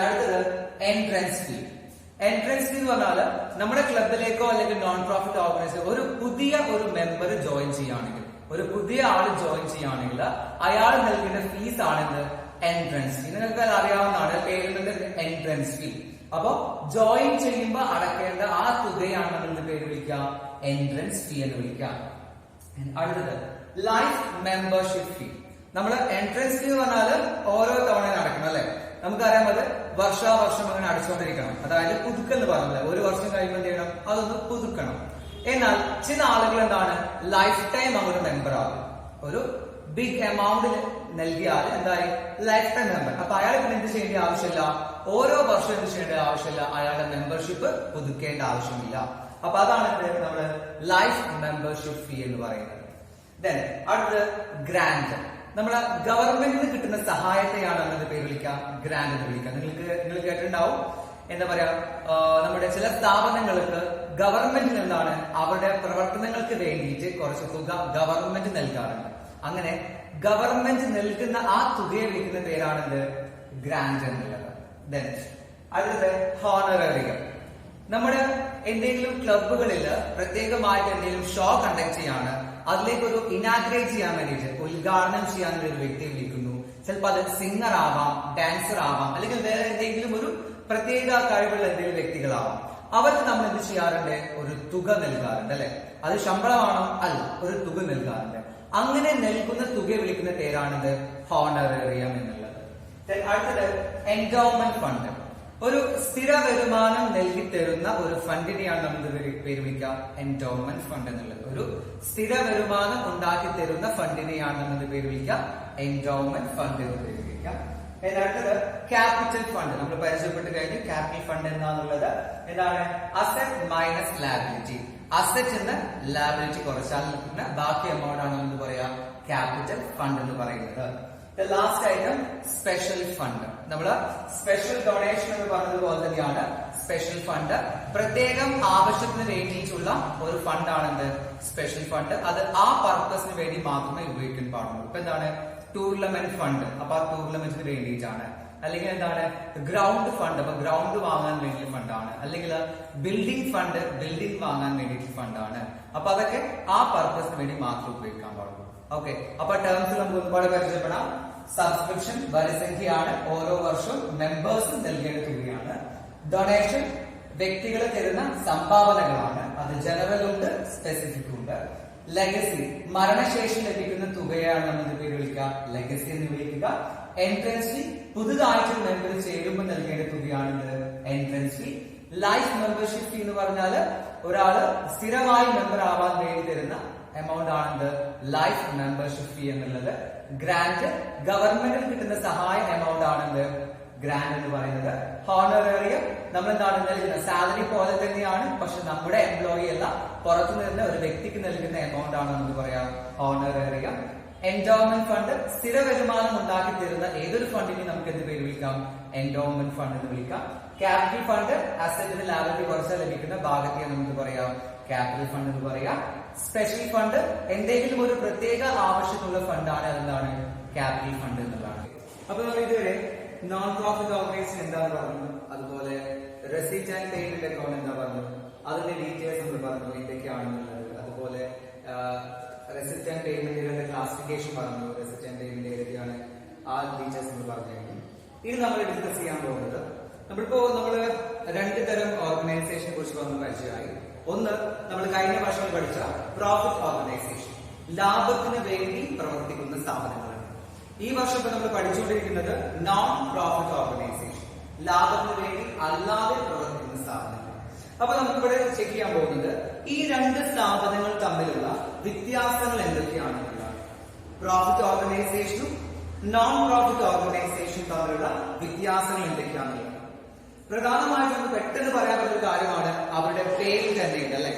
അടുത്തത് എൻട്രൻസ് ഫീ. എൻട്രൻസ് ഫീ എന്ന് പറഞ്ഞാൽ നമ്മുടെ ക്ലബിലേക്കോ അല്ലെങ്കിൽ നോൺ പ്രോഫിറ്റ് ഓർഗനൈസേഷൻ ഒരു പുതിയ ഒരു മെമ്പർ ജോയിൻ ചെയ്യുകയാണെങ്കിൽ, ഒരു പുതിയ ആള് ജോയിൻ ചെയ്യുകയാണെങ്കിൽ അയാൾ നൽകേണ്ട ഫീസ് ആണെന്ന് എൻട്രൻസ് ഫീ. നിങ്ങൾക്ക് അറിയാവുന്നതാണ്, പേയ്മെന്റ് എൻട്രൻസ് ഫീ. അപ്പൊ ജോയിൻ ചെയ്യുമ്പോൾ അടക്കേണ്ട ആ തുകയാണ് നമ്മൾ പേര് വിളിക്കുക? എൻട്രൻസ് ഫീ എന്ന് വിളിക്കാം. അടുത്തത് ലൈഫ് മെമ്പർഷിപ്പ് ഫീ. നമ്മൾ എൻട്രൻസ് ഫീ എന്ന് പറഞ്ഞാൽ ഓരോ തവണ അടക്കണം അല്ലെ. നമുക്കറിയാം അത് വർഷാവർഷം അങ്ങനെ അടച്ചുകൊണ്ടിരിക്കണം. അതായത് പുതുക്കൽ എന്ന് പറഞ്ഞത് ഒരു വർഷം കഴിയുമ്പോൾ എന്ത് ചെയ്യണം? അതൊന്ന് പുതുക്കണം. എന്നാൽ ചില ആളുകൾ എന്താണ് ലൈഫ് ടൈം അവർ മെമ്പർ ആകും. ഒരു ബിഗ് എമൗണ്ട് നൽകിയാൽ എന്തായി? Life time member. അപ്പൊ അയാൾക്ക് എന്ത് ചെയ്യേണ്ട ആവശ്യമില്ല, ഓരോ വർഷം എന്ത് ചെയ്യേണ്ട ആവശ്യമില്ല, അയാളുടെ മെമ്പർഷിപ്പ് പുതുക്കേണ്ട ആവശ്യമില്ല. അപ്പൊ അതാണ് നമ്മള് ലൈഫ് മെമ്പർഷിപ്പ് ഫീ എന്ന് പറയുന്നത്. ദെൻ അടുത്തത് ഗ്രാന്റ്. നമ്മളെ ഗവൺമെന്റിൽ നിന്ന് കിട്ടുന്ന സഹായത്തെയാണ് നമ്മുടെ പേര് വിളിക്കാം ഗ്രാന്റ് എന്ന് വിളിക്കാം. നിങ്ങൾ കേട്ടിട്ടുണ്ടാവും, എന്താ പറയാ, നമ്മുടെ ചില സ്ഥാപനങ്ങൾക്ക് ഗവൺമെന്റിൽ നിന്നാണ് അവരുടെ പ്രവർത്തനങ്ങൾക്ക് വേണ്ടിയിട്ട് കുറച്ച് തുക ഗവൺമെന്റ് നൽകാറുണ്ട്. അങ്ങനെ ഗവൺമെന്റ് നൽകുന്ന ആ തുകയെ വിളിക്കുന്ന പേരാണെന്ത്? ഗ്രാന്റ് എന്നുള്ളത്. ദെൻ അടുത്തത് ഹോണററിയം. നമ്മുടെ എന്തെങ്കിലും ക്ലബുകളിൽ പ്രത്യേകമായിട്ട് എന്തെങ്കിലും ഷോ കണ്ടക്ട് ചെയ്യാണ്, അതിലേക്ക് ഒരു ഇനാഗ്രേറ്റ് ചെയ്യാൻ വേണ്ടിയിട്ട്, ഉദ്ഘാടനം ചെയ്യാൻ വേണ്ടി ഒരു വ്യക്തിയെ വിളിക്കുന്നു. ചിലപ്പോൾ അത് സിംഗർ ആവാം, ഡാൻസർ ആവാം, അല്ലെങ്കിൽ വേറെ എന്തെങ്കിലും ഒരു പ്രത്യേക കഴിവുള്ള എന്തെങ്കിലും വ്യക്തികളാവാം. അവർക്ക് നമ്മൾ എന്ത് ചെയ്യാറുണ്ട്? ഒരു തുക നൽകാറുണ്ട് അല്ലെ. അത് ശമ്പളമാണോ? അല്ല, ഒരു തുക നൽകാറുണ്ട്. അങ്ങനെ നൽകുന്ന തുക വിളിക്കുന്ന പേരാണിത് ഹോണറേറിയം എന്നുള്ളത്. അടുത്തത് എൻഡോവ്മെന്റ് ഫണ്ട്. ഒരു സ്ഥിര വരുമാനം നൽകി തരുന്ന ഒരു ഫണ്ടിനെയാണ് നമ്മൾ പേര് വിളിക്കുക എൻഡോവ്മെന്റ് ഫണ്ട് എന്നുള്ളത്. ഒരു സ്ഥിര വരുമാനം ഉണ്ടാക്കി തരുന്ന ഫണ്ടിനെയാണ് നമ്മൾ പേര് വിളിക്കുക എൻഡോവ്മെന്റ് ഫണ്ട് എന്ന് പേര് വിളിക്കാം. അടുത്തത് ക്യാപിറ്റൽ ഫണ്ട്. നമ്മൾ പരിചയപ്പെട്ട് കഴിഞ്ഞ് ക്യാപിറ്റൽ ഫണ്ട് എന്താണുള്ളത്? എന്താണ്? Asset minus liability. അസറ്റ് എന്ന് ലാബിലിറ്റി കുറച്ചാൽ നിൽക്കുന്ന ബാക്കി എമൗണ്ട് ആണ് എന്ന് പറയാം ക്യാപിറ്റൽ ഫണ്ട് എന്ന് പറയുന്നത്. Last item special fund. നമ്മള് സ്പെഷ്യൽ ഡൊണേഷൻ എന്ന് പറഞ്ഞതുപോലെ തന്നെയാണ് സ്പെഷ്യൽ ഫണ്ട്. പ്രത്യേകം ആവശ്യത്തിന് വേണ്ടിയിട്ടുള്ള ഒരു ഫണ്ടാണെന്ത്? Special fund. അത് ആ പർപ്പസിന് വേണ്ടി മാത്രമേ ഉപയോഗിക്കാൻ പാടുള്ളൂ. ഇപ്പൊ എന്താണ്? Tournament fund. അപ്പൊ ആ ടൂർണമെന്റിന് വേണ്ടിയിട്ടാണ്. അല്ലെങ്കിൽ എന്താണ്? Ground fund. അപ്പൊ ഗ്രൗണ്ട് വാങ്ങാൻ വേണ്ടിയ ഫണ്ടാണ്. അല്ലെങ്കിൽ ബിൽഡിംഗ് ഫണ്ട്, ബിൽഡിംഗ് വാങ്ങാൻ വേണ്ടിയിട്ട് ഫണ്ടാണ്. അപ്പൊ അതൊക്കെ ആ പർപ്പസിന് വേണ്ടി മാത്രം ഉപയോഗിക്കാൻ പാടുള്ളൂ. ഓക്കെ, അപ്പൊ ടേംസ് നമുക്ക് ഒരുപാട് പരിചയപ്പെടാം. സബ്സ്ക്രിപ്ഷൻ വരിസംഖ്യയാണ്, ഓരോ വർഷവും മെമ്പേഴ്സ് നൽകേണ്ട തുകയാണ്. ഡൊണേഷൻ വ്യക്തികൾ തരുന്ന സംഭാവനകളാണ്, അത് ജനറൽ ഉണ്ട്, സ്പെസിഫിക് ഉണ്ട്. ലെഗസി മരണശേഷം ലഭിക്കുന്ന തുകയാണ് നമ്മൾ പേര് വിളിക്കുക ലെഗസി എന്ന് വിളിക്കുക. എൻട്രൻസ് ഫീ പുതുതായിട്ട് മെമ്പർ ചേരുമ്പോൾ നൽകേണ്ട തുകയാണിത് entrance fee. Life membership fee എന്ന് പറഞ്ഞാൽ ഒരാള് സ്ഥിരമായി മെമ്പർ ആവാൻ വേണ്ടി തരുന്ന എമൗണ്ട് ആണെന്ത്? ലൈഫ് മെമ്പർഷിപ്പ് ഫീ എന്നുള്ളത്. ഗ്രാന്റ് ഗവൺമെന്റിൽ കിട്ടുന്ന സഹായ എമൗണ്ട് ആണെന്ത്? ഗ്രാന്റ് എന്ന് പറയുന്നത്. ഹോണറേറിയം നമ്മൾ എന്താണ് നൽകുന്നത്? സാലറി പോലെ തന്നെയാണ്, പക്ഷെ നമ്മുടെ എംപ്ലോയി അല്ല, പുറത്തു നിന്ന് ഒരു വ്യക്തിക്ക് നൽകുന്ന എമൗണ്ട് ആണ് എന്ന് പറയാം ഹോണറേറിയം. എൻഡോവ്മെന്റ് ഫണ്ട് സ്ഥിര വരുമാനം ഉണ്ടാക്കി തരുന്ന ഏതൊരു ഫണ്ടിനെയും നമുക്ക് എന്ത് പേര് വിളിക്കാം? എൻഡോവ്മെന്റ് ഫണ്ട് എന്ന് വിളിക്കാം. ക്യാപിറ്റൽ ഫണ്ട് അസറ്റിന് ലാബിലിറ്റി കുറച്ച് ലഭിക്കുന്ന ഭാഗത്തെ നമുക്ക് പറയാം ക്യാപിറ്റൽ ഫണ്ട് എന്ന് പറയാം. സ്പെഷ്യൽ ഫണ്ട് എന്തെങ്കിലും ഒരു പ്രത്യേക ആവശ്യത്തിനുള്ള ഫണ്ടാണ് എന്താണ് ക്യാപിറ്റൽ ഫണ്ട് എന്നുള്ളതാണ്. അപ്പൊ നമ്മൾ ഇതുവരെ നോൺ പ്രോഫിറ്റ് ഓർഗനൈസേഷൻ എന്താന്ന് പറഞ്ഞു, അതുപോലെ റെസിപ്റ്റ് ആൻഡ് പേയ്മെന്റ് അക്കൗണ്ട് എന്താ പറഞ്ഞു, അതിന്റെ ഡീറ്റെയിൽസ് നമ്മൾ പറഞ്ഞു എന്തൊക്കെയാണെന്നുള്ളത്, അതുപോലെ റെസിപ്റ്റ് ആൻഡ് പേയ്മെന്റുകളുടെ ക്ലാസിഫിക്കേഷൻ പറഞ്ഞു, റെസിപ്റ്റ് ആൻഡ് പേയ്മെന്റ് ഏതൊക്കെയാണ് ആ ഡീറ്റെയിൽസ് നമ്മൾ പറഞ്ഞു കഴിഞ്ഞു. ഇനി നമ്മൾ ഡിസ്കസ് ചെയ്യാൻ പോകുന്നത് നമ്മള് രണ്ട് തരം ഓർഗനൈസേഷനെ കുറിച്ച് വന്ന് പരിചയമായി. ഒന്ന് നമ്മൾ കഴിഞ്ഞ വർഷം പഠിച്ച പ്രോഫിറ്റ് ഓർഗനൈസേഷൻ, ലാഭത്തിന് വേണ്ടി പ്രവർത്തിക്കുന്ന സ്ഥാപനങ്ങളാണ്. ഈ വർഷം ഇപ്പൊ നമ്മൾ പഠിച്ചുകൊണ്ടിരിക്കുന്നത് നോൺ പ്രോഫിറ്റ് ഓർഗനൈസേഷൻ, ലാഭത്തിന് വേണ്ടി അല്ലാതെ പ്രവർത്തിക്കുന്ന സ്ഥാപനങ്ങൾ. അപ്പൊ നമുക്കിവിടെ ചെക്ക് ചെയ്യാൻ പോകുന്നത് ഈ രണ്ട് സ്ഥാപനങ്ങൾ തമ്മിലുള്ള വ്യത്യാസങ്ങൾ എന്തൊക്കെയാണെന്നുള്ളതാണ്. പ്രോഫിറ്റ് ഓർഗനൈസേഷനും നോൺ പ്രോഫിറ്റ് ഓർഗനൈസേഷനും തമ്മിലുള്ള വ്യത്യാസങ്ങൾ എന്തൊക്കെയാണെന്നുള്ളത്. പ്രധാനമായിട്ടും നമുക്ക് പെട്ടെന്ന് പറയാൻ പറ്റുന്ന കാര്യമാണ് അവരുടെ പേര് തന്നെയുണ്ട് അല്ലെ.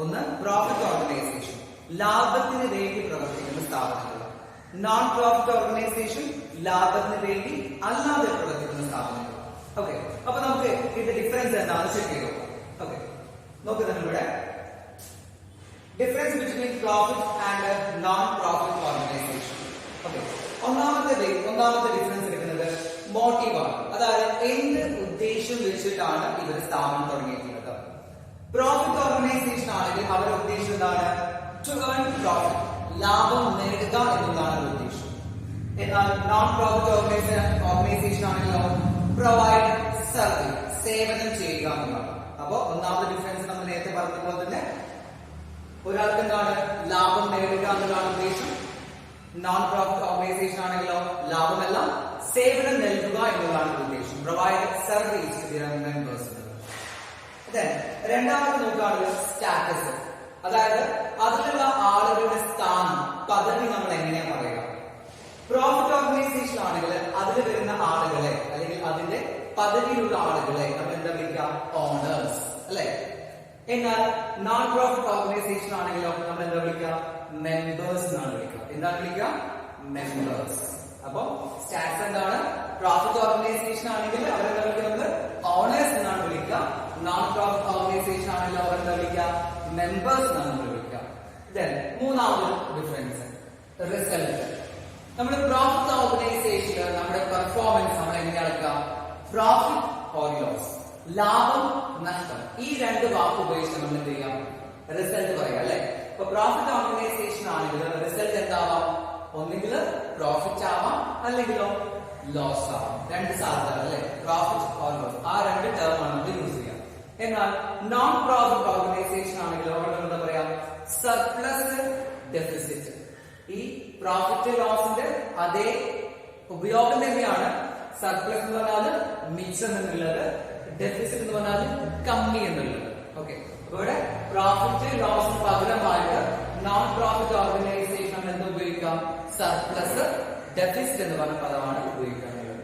ഒന്ന് പ്രോഫിറ്റ് ഓർഗനൈസേഷൻ, ലാഭത്തിന് വേണ്ടി പ്രവർത്തിക്കുന്ന സ്ഥാപനങ്ങൾ. നോൺ പ്രോഫിറ്റ് ഓർഗനൈസേഷൻ, ലാഭത്തിന് വേണ്ടി അല്ലാതെ പ്രവർത്തിക്കുന്ന സ്ഥാപനങ്ങൾ. ഓക്കെ, അപ്പൊ നമുക്ക് ഇതിന്റെ ഡിഫറൻസ് എന്താണെന്ന് ചെക്ക് ചെയ്തു. ഓക്കെ, നോക്കുക ഇവിടെ difference between profit and non profit organisation. Okay, ഒന്നാമത്തെ ഡിഫറൻസ് എടുക്കുന്നത് മോട്ടീവാണ്, അതായത് എന്ത് ഉദ്ദേശം വെച്ചിട്ടാണ് ഇവർ സ്ഥാപനം തുടങ്ങിയിട്ടുള്ളത്. പ്രോഫിറ്റ് ഓർഗനൈസേഷൻ ആണെങ്കിൽ അവരുടെ ഉദ്ദേശം എന്താണ്? ടു ഏൺ പ്രോഫിറ്റ്, ലാഭം നേടുക എന്നതാണ് ഉദ്ദേശം. എന്നാൽ നോൺ പ്രോഫിറ്റ് ഓർഗനൈസേഷൻ ആണെങ്കിലോ പ്രൊവൈഡ് സർവീസ്, സേവനം ചെയ്യുക എന്നതാണ്. അപ്പോ ഒന്നാമത്തെ ഡിഫറൻസ് നമ്മൾ നേരത്തെ പറഞ്ഞതുപോലെ തന്നെ ഒരാൾക്ക് എന്താണ് ലാഭം നേടുക എന്നതാണ് ഉദ്ദേശം. നോൺ പ്രോഫിറ്റ് ഓർഗനൈസേഷൻ ആണെങ്കിലോ ലാഭമല്ല, സേവനം നൽകുക എന്നതാണ് ഉദ്ദേശം. Provide service to their members. രണ്ടാമത് നോക്കുകയാണെങ്കിൽ സ്റ്റാറ്റസ്, അതായത് അതിലുള്ള ആളുകളുടെ സ്ഥാനം, പദവി നമ്മൾ എങ്ങനെയാ പറയുക. പ്രോഫിറ്റ് ഓർഗനൈസേഷൻ ആണെങ്കിൽ അതിൽ വരുന്ന ആളുകളെ അല്ലെങ്കിൽ അതിന്റെ പദവിയിലുള്ള ആളുകളെ നമ്മൾ എന്താ വിളിക്കുക? ഓണേഴ്സ് അല്ലെ. എന്നാൽ നോൺ പ്രോഫിറ്റ് ഓർഗനൈസേഷൻ ആണെങ്കിലോ നമ്മൾ എന്താ വിളിക്കുക? മെമ്പേഴ്സ് എന്നാണ് വിളിക്കുക. എന്താണ് വിളിക്കുക? മെമ്പേഴ്സ്. അപ്പൊ സ്റ്റാറ്റ്സ് എന്താണ്? പ്രോഫിറ്റ് ഓർഗനൈസേഷൻ ആണെങ്കിൽ അവരെന്താ വിളിക്കുന്നത്? ഓണേഴ്സ് എന്നാണ് വിളിക്കുക. നോൺ പ്രോഫിറ്റ് ഓർഗനൈസേഷൻ ആണെങ്കിൽ അവരെന്താ വിളിക്കുക? മെമ്പേഴ്സ് എന്നാണ് വിളിക്കുക. മൂന്നാമത് ഡിഫറൻസ് റിസൾട്ട്. നമ്മുടെ പ്രോഫിറ്റ് ഓർഗനൈസേഷനിൽ നമ്മുടെ പെർഫോമൻസ് നമ്മൾ എങ്ങനെ അളക്കാം? പ്രോഫിറ്റ് ഓർ ലോസ്, ലാഭം നഷ്ടം, ഈ രണ്ട് വാക്ക് ഉപയോഗിച്ച് നമ്മൾ എന്ത് ചെയ്യാം? റിസൾട്ട് പറയാം അല്ലെ. ഇപ്പൊ പ്രോഫിറ്റ് ഓർഗനൈസേഷൻ ആണെങ്കിൽ റിസൾട്ട് എന്താവാം? ഒന്നുകിൽ പ്രോഫിറ്റ് ആവാം അല്ലെങ്കിലോ ലോസ് ആവാം. രണ്ട് സാധ്യത അല്ലെ, പ്രോഫിറ്റ് ഓർ ലോസ്. ആ രണ്ട് ടേം ആണ് നമ്മൾ യൂസ് ചെയ്യാം. എന്നാൽ നോൺ പ്രോഫിറ്റ് ഓർഗനൈസേഷൻ ആണെങ്കിലോ എന്താ പറയാം? Surplus, deficit. ഈ പ്രോഫിറ്റ് ലോസിന്റെ അതേ ഉപയോഗം തന്നെയാണ്. സർപ്ലസ് എന്ന് പറഞ്ഞാൽ മിച്ചം എന്നുള്ളത്, ഡെഫിസിറ്റ് എന്ന് പറഞ്ഞാൽ കമ്മി എന്നുള്ളത്. ഓക്കെ, ഇവിടെ പ്രോഫിറ്റ് ലോസിന് പകരമായിട്ട് നോൺ പ്രോഫിറ്റ് ഓർഗനൈസേഷൻ നമ്മൾ എന്താ ഉപയോഗിക്കാം? സർപ്ലസ്, ഡെഫിസിറ്റ് എന്ന് പറഞ്ഞ പദമാണ് ഉപയോഗിക്കാനുള്ളത്.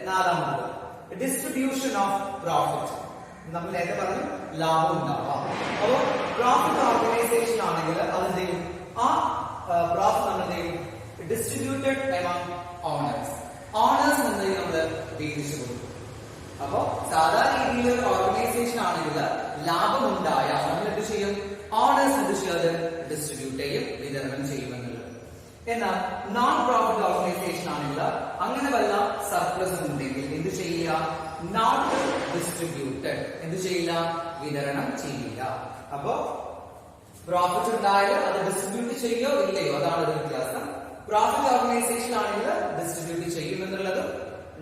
നാലാമത് ഡിസ്ട്രിബ്യൂഷൻ ഓഫ് പ്രോഫിറ്റ്. നമ്മൾ നേരത്തെ പറഞ്ഞു ലാഭം ഉണ്ടാവാം. അപ്പോ പ്രോഫിറ്റ് ഓർഗനൈസേഷൻ ആണെങ്കിൽ അതെന്തെയും ആ പ്രോഫിറ്റ് നമ്മൾ എന്തെയും ഡിസ്ട്രിബ്യൂട്ടഡ് എമംഗ് ഓണേഴ്സ്. ഓണേഴ്സ് എന്തെയും നമ്മൾ വീതിച്ചു കൊടുക്കും. അപ്പോ സാധാരണ രീതിയിൽ ഒരു ഓർഗനൈസേഷൻ ആണെങ്കിൽ ലാഭം ഉണ്ടായാൽ നമ്മൾ എന്ത് ചെയ്യും? ഓണേഴ്സ് എന്ത് ചെയ്യും? അത് ഡിസ്ട്രിബ്യൂട്ട് ചെയ്യും, വിതരണം ചെയ്യുമെന്നുള്ളത്. എന്നാൽ നോൺ പ്രോഫിറ്റ് ഓർഗനൈസേഷൻ ആണെങ്കിൽ അങ്ങനെ വല്ല സർപ്ലസ് ഉണ്ടെങ്കിൽ എന്ത് ചെയ്യില്ല? നോട്ട് ഡിസ്ട്രിബ്യൂട്ടഡ്, എന്ത് ചെയ്യില്ല? വിതരണം ചെയ്യില്ല. അപ്പോ പ്രോഫിറ്റ് ഉണ്ടായാൽ അത് ഡിസ്ട്രിബ്യൂട്ട് ചെയ്യോ ഇല്ലയോ, അതാണ് ഒരു വ്യത്യാസം. പ്രോഫിറ്റ് ഓർഗനൈസേഷൻ ആണെങ്കിൽ ഡിസ്ട്രിബ്യൂട്ട് ചെയ്യും എന്നുള്ളത്,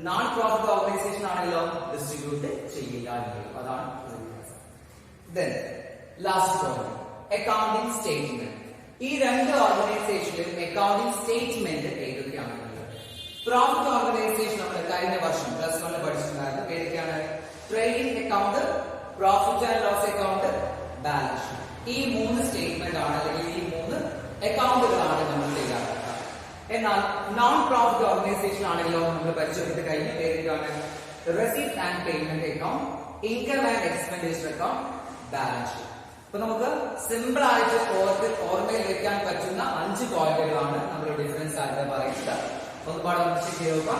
നോൺ പ്രോഫിറ്റ് ഓർഗനൈസേഷൻ ആണെങ്കിലോ ഡിസ്ട്രിബ്യൂട്ട് ചെയ്യില്ല എന്നുള്ളത്, അതാണ് ഒരു വ്യത്യാസം. Last point, accounting statement. ഈ രണ്ട് ഓർഗനൈസേഷനിലും അക്കൗണ്ടിംഗ് സ്റ്റേറ്റ്മെന്റ് ഏതൊക്കെയാണെന്നുള്ളത്. പ്രോഫിറ്റ് ഓർഗനൈസേഷൻ നമ്മൾ കഴിഞ്ഞ വർഷം പ്ലസ് 1 പഠിച്ചിട്ടുണ്ടായിരുന്നു. ഏതൊക്കെയാണ്? Trading account, profit and loss account, balance sheet. ഈ മൂന്ന് സ്റ്റേറ്റ്മെന്റ് ആണ് അല്ലെങ്കിൽ ഈ മൂന്ന് അക്കൗണ്ടുകളാണ് നമ്മൾ തയ്യാറാക്കുക. എന്നാൽ നോൺ പ്രോഫിറ്റ് ഓർഗനൈസേഷൻ ആണെങ്കിലോ നമ്മൾ പരിചയപ്പെട്ട് കഴിഞ്ഞ ഏതൊക്കെയാണ്? Receipt and payment account, income and expenditure account, balance sheet. അപ്പൊ നമുക്ക് സിമ്പിൾ ആയിട്ട് ഓർമ്മയിൽ വെക്കാൻ പറ്റുന്ന 5 പോയിന്റുകളാണ് നമ്മൾ ഡിഫറൻസ് ആയിട്ട് പറയുന്നത്. ഒരുപാട് ചെക്ക് ചെയ്യുക.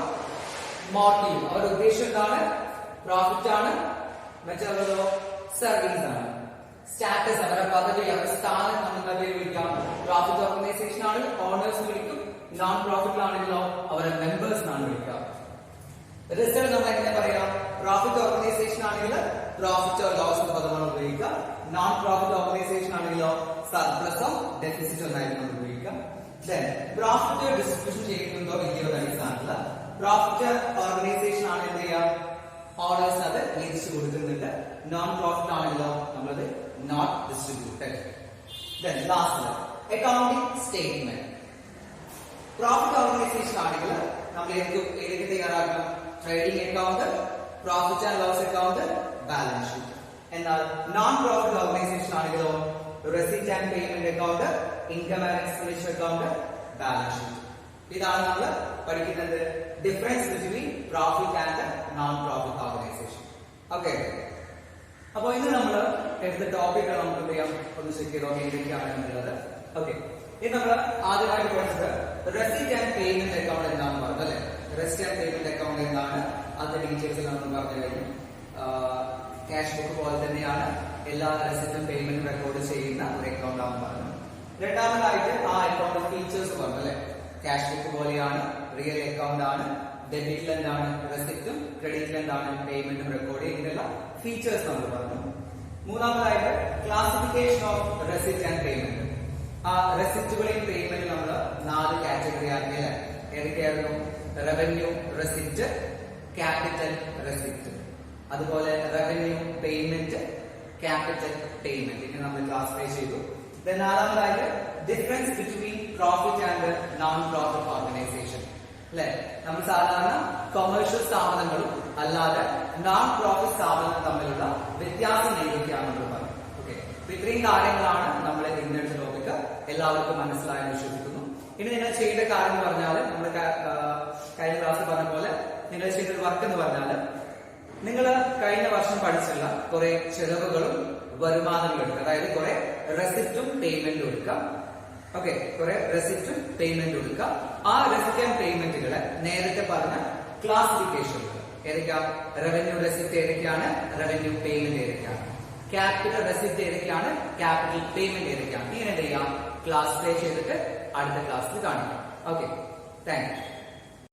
മോട്ടീവ്, അവരുടെ ഉദ്ദേശം എന്താണ്? പ്രോഫിറ്റ് ആണ്. മറ്റുള്ളതോ സർവീസ് ആണ്. സ്റ്റാറ്റസ്, അവരുടെ പദവി, അവരുടെ സ്ഥാനം നമ്മൾ പേര് വിളിക്കാം. പ്രോഫിറ്റ് ഓർഗനൈസേഷൻ ആണെങ്കിൽ ഓണേഴ്സ് വിളിക്കും, നോൺ പ്രോഫിറ്റ് ആണെങ്കിലോ അവരുടെ മെമ്പേഴ്സ് എന്നാണ് വിളിക്കുക. റിസൾട്ട് നമ്മൾ എങ്ങനെ പറയാം? പ്രോഫിറ്റ് ഓർഗനൈസേഷൻ ആണെങ്കിൽ പ്രോഫിറ്റ് ലോസ് എന്ന പദമാണ് ഉപയോഗിക്കുക. നോൺ പ്രോഫിറ്റ് ഓർഗനൈസേഷൻ ആണെങ്കിലോ സർപ്ലസോ ഡെഫിസിറ്റോ എന്നായിരിക്കും ഉപയോഗിക്കുക. പ്രോഫിറ്റ് ഡിസ്ട്രിബ്യൂഷൻ ചെയ്യുന്നുണ്ടോ ഇല്ലയോ അടിസ്ഥാനത്തില പ്രോഫിറ്റ് ഓർഗനൈസേഷൻ ആണ് എന്ത് ചെയ്യാം, ഓർഡേഴ്സ് അത് വീതിച്ചു കൊടുക്കുന്നുണ്ട്. നോൺ പ്രോഫിറ്റ് ആണെങ്കിലോ നമ്മളത് not distributed. Last accounting statement. Profit organisation ആണെങ്കിൽ നമ്മൾ ഏതൊക്കെ തയ്യാറാക്കണം? Trading account, profit and loss account, balance sheet. എന്നാൽ നോൺ പ്രോഫിറ്റ് ഓർഗനൈസേഷൻ ആണെങ്കിലോ receipt and payment account, income and expenditure account, balance sheet. ഇതാണ് നമ്മൾ പഠിക്കുന്നത് difference between profit and non profit organisation. Okay, അപ്പൊ ഇന്ന് നമ്മൾ എടുത്ത ടോപ്പിക് നമുക്ക് എന്ത് ചെയ്യാം, ഒന്ന് ചെക്ക് ചെയ്തോ ഏതൊക്കെയാണ് എന്നുള്ളത്. ഓക്കെ, ഇത് നമ്മൾ ആദ്യമായിട്ട് പഠിച്ചത് റെസിപ്റ്റ് ആൻഡ് പേയ്മെന്റ് അക്കൗണ്ട് എന്താണെന്ന് പറഞ്ഞു അല്ലെ. റെസിപ്റ്റ് ആൻഡ് പേയ്മെന്റ് അക്കൗണ്ട് എന്താണ്, അതിന്റെ ഡീറ്റെയിൽസ് നമ്മൾ പറഞ്ഞു കഴിഞ്ഞു. ക്യാഷ് ബുക്ക് പോലെ തന്നെയാണ് എല്ലാ റെസിപ്റ്റും പേയ്മെന്റും റെക്കോർഡ് ചെയ്യുന്ന ഒരു അക്കൗണ്ട് ആണെന്ന് പറഞ്ഞു. രണ്ടാമതായിട്ട് ആ അക്കൗണ്ട് ഫീച്ചേഴ്സ് പറഞ്ഞു അല്ലെ. ക്യാഷ് ബുക്ക് പോലെയാണ്, റിയൽ അക്കൗണ്ട് ആണ്, ഡെബിറ്റിൽ എന്താണ് റെസിപ്റ്റും, ക്രെഡിറ്റിൽ എന്താണ് പേയ്മെന്റും റെക്കോർഡ് ചെയ്യുന്ന ഫീച്ചേഴ്സ് നമ്മൾ പറഞ്ഞു. മൂന്നാമതായിട്ട് classification of receipt and payment. ആ റെസിപ്റ്റുകളെയും പേയ്മെന്റ് നമ്മൾ 4 കാറ്റഗറി ആക്കിയല്ലേ. ഏതൊക്കെയായിരുന്നു? റവന്യൂ റെസിപ്റ്റ്, ക്യാപിറ്റൽ റെസിപ്റ്റ്, അതുപോലെ റവന്യൂ പേയ്മെന്റ്, ക്യാപിറ്റൽ പേയ്മെന്റ്. ഇങ്ങനെ നമ്മൾ ക്ലാസിഫൈ ചെയ്തു. നാലാമതായിട്ട് difference between profit and non profit organisation അല്ലെ. നമ്മൾ സാധാരണ കൊമേഴ്ഷ്യൽ സ്ഥാപനങ്ങളും അല്ലാതെ നോൺ പ്രോഫിറ്റ് സ്ഥാപനങ്ങളും തമ്മിലുള്ള വ്യത്യാസം ഏതൊക്കെയാണെന്ന് പറഞ്ഞു. ഓക്കെ, ഇത്രയും കാര്യങ്ങളാണ് നമ്മൾ ഇന്നത്തെ ടോപ്പിക്. എല്ലാവർക്കും മനസ്സിലായെന്ന് വിശ്വസിക്കുന്നു. ഇനി നിങ്ങൾ ചെയ്യേണ്ട കാര്യം എന്ന് പറഞ്ഞാൽ നമ്മൾ കഴിഞ്ഞ ക്ലാസ്സിൽ പറഞ്ഞ പോലെ നിങ്ങൾ ചെയ്ത വർക്ക് എന്ന് പറഞ്ഞാൽ നിങ്ങൾ കഴിഞ്ഞ വർഷം പഠിച്ചുള്ള കുറെ ചെലവുകളും വരുമാനങ്ങളും എടുക്കുക. അതായത് കുറെ റെസിപ്റ്റും പേയ്മെന്റും എടുക്കാം. ഓക്കെ, കുറെ റെസിപ്റ്റും പേയ്മെന്റും എടുക്കാം. ആ റെസിപ്റ്റ് ആൻഡ് പേയ്മെന്റുകളെ നേരത്തെ പറഞ്ഞ ക്ലാസിഫിക്കേഷനുകൾ ഏതൊക്കെയാണ്? റവന്യൂ റെസിപ്റ്റ് ഏതൊക്കെയാണ്, റവന്യൂ പേയ്മെന്റ് ഏതൊക്കെയാണ്, ക്യാപിറ്റൽ റെസിപ്റ്റ് ഏതൊക്കെയാണ്, ക്യാപിറ്റൽ പേയ്മെന്റ് ഏതൊക്കെയാണ്. ഇങ്ങനെ എന്ത് ചെയ്യാം, ക്ലാസിഫൈ ചെയ്തിട്ട് അടുത്ത ക്ലാസ്സിൽ കാണിക്കാം. Okay, thank you.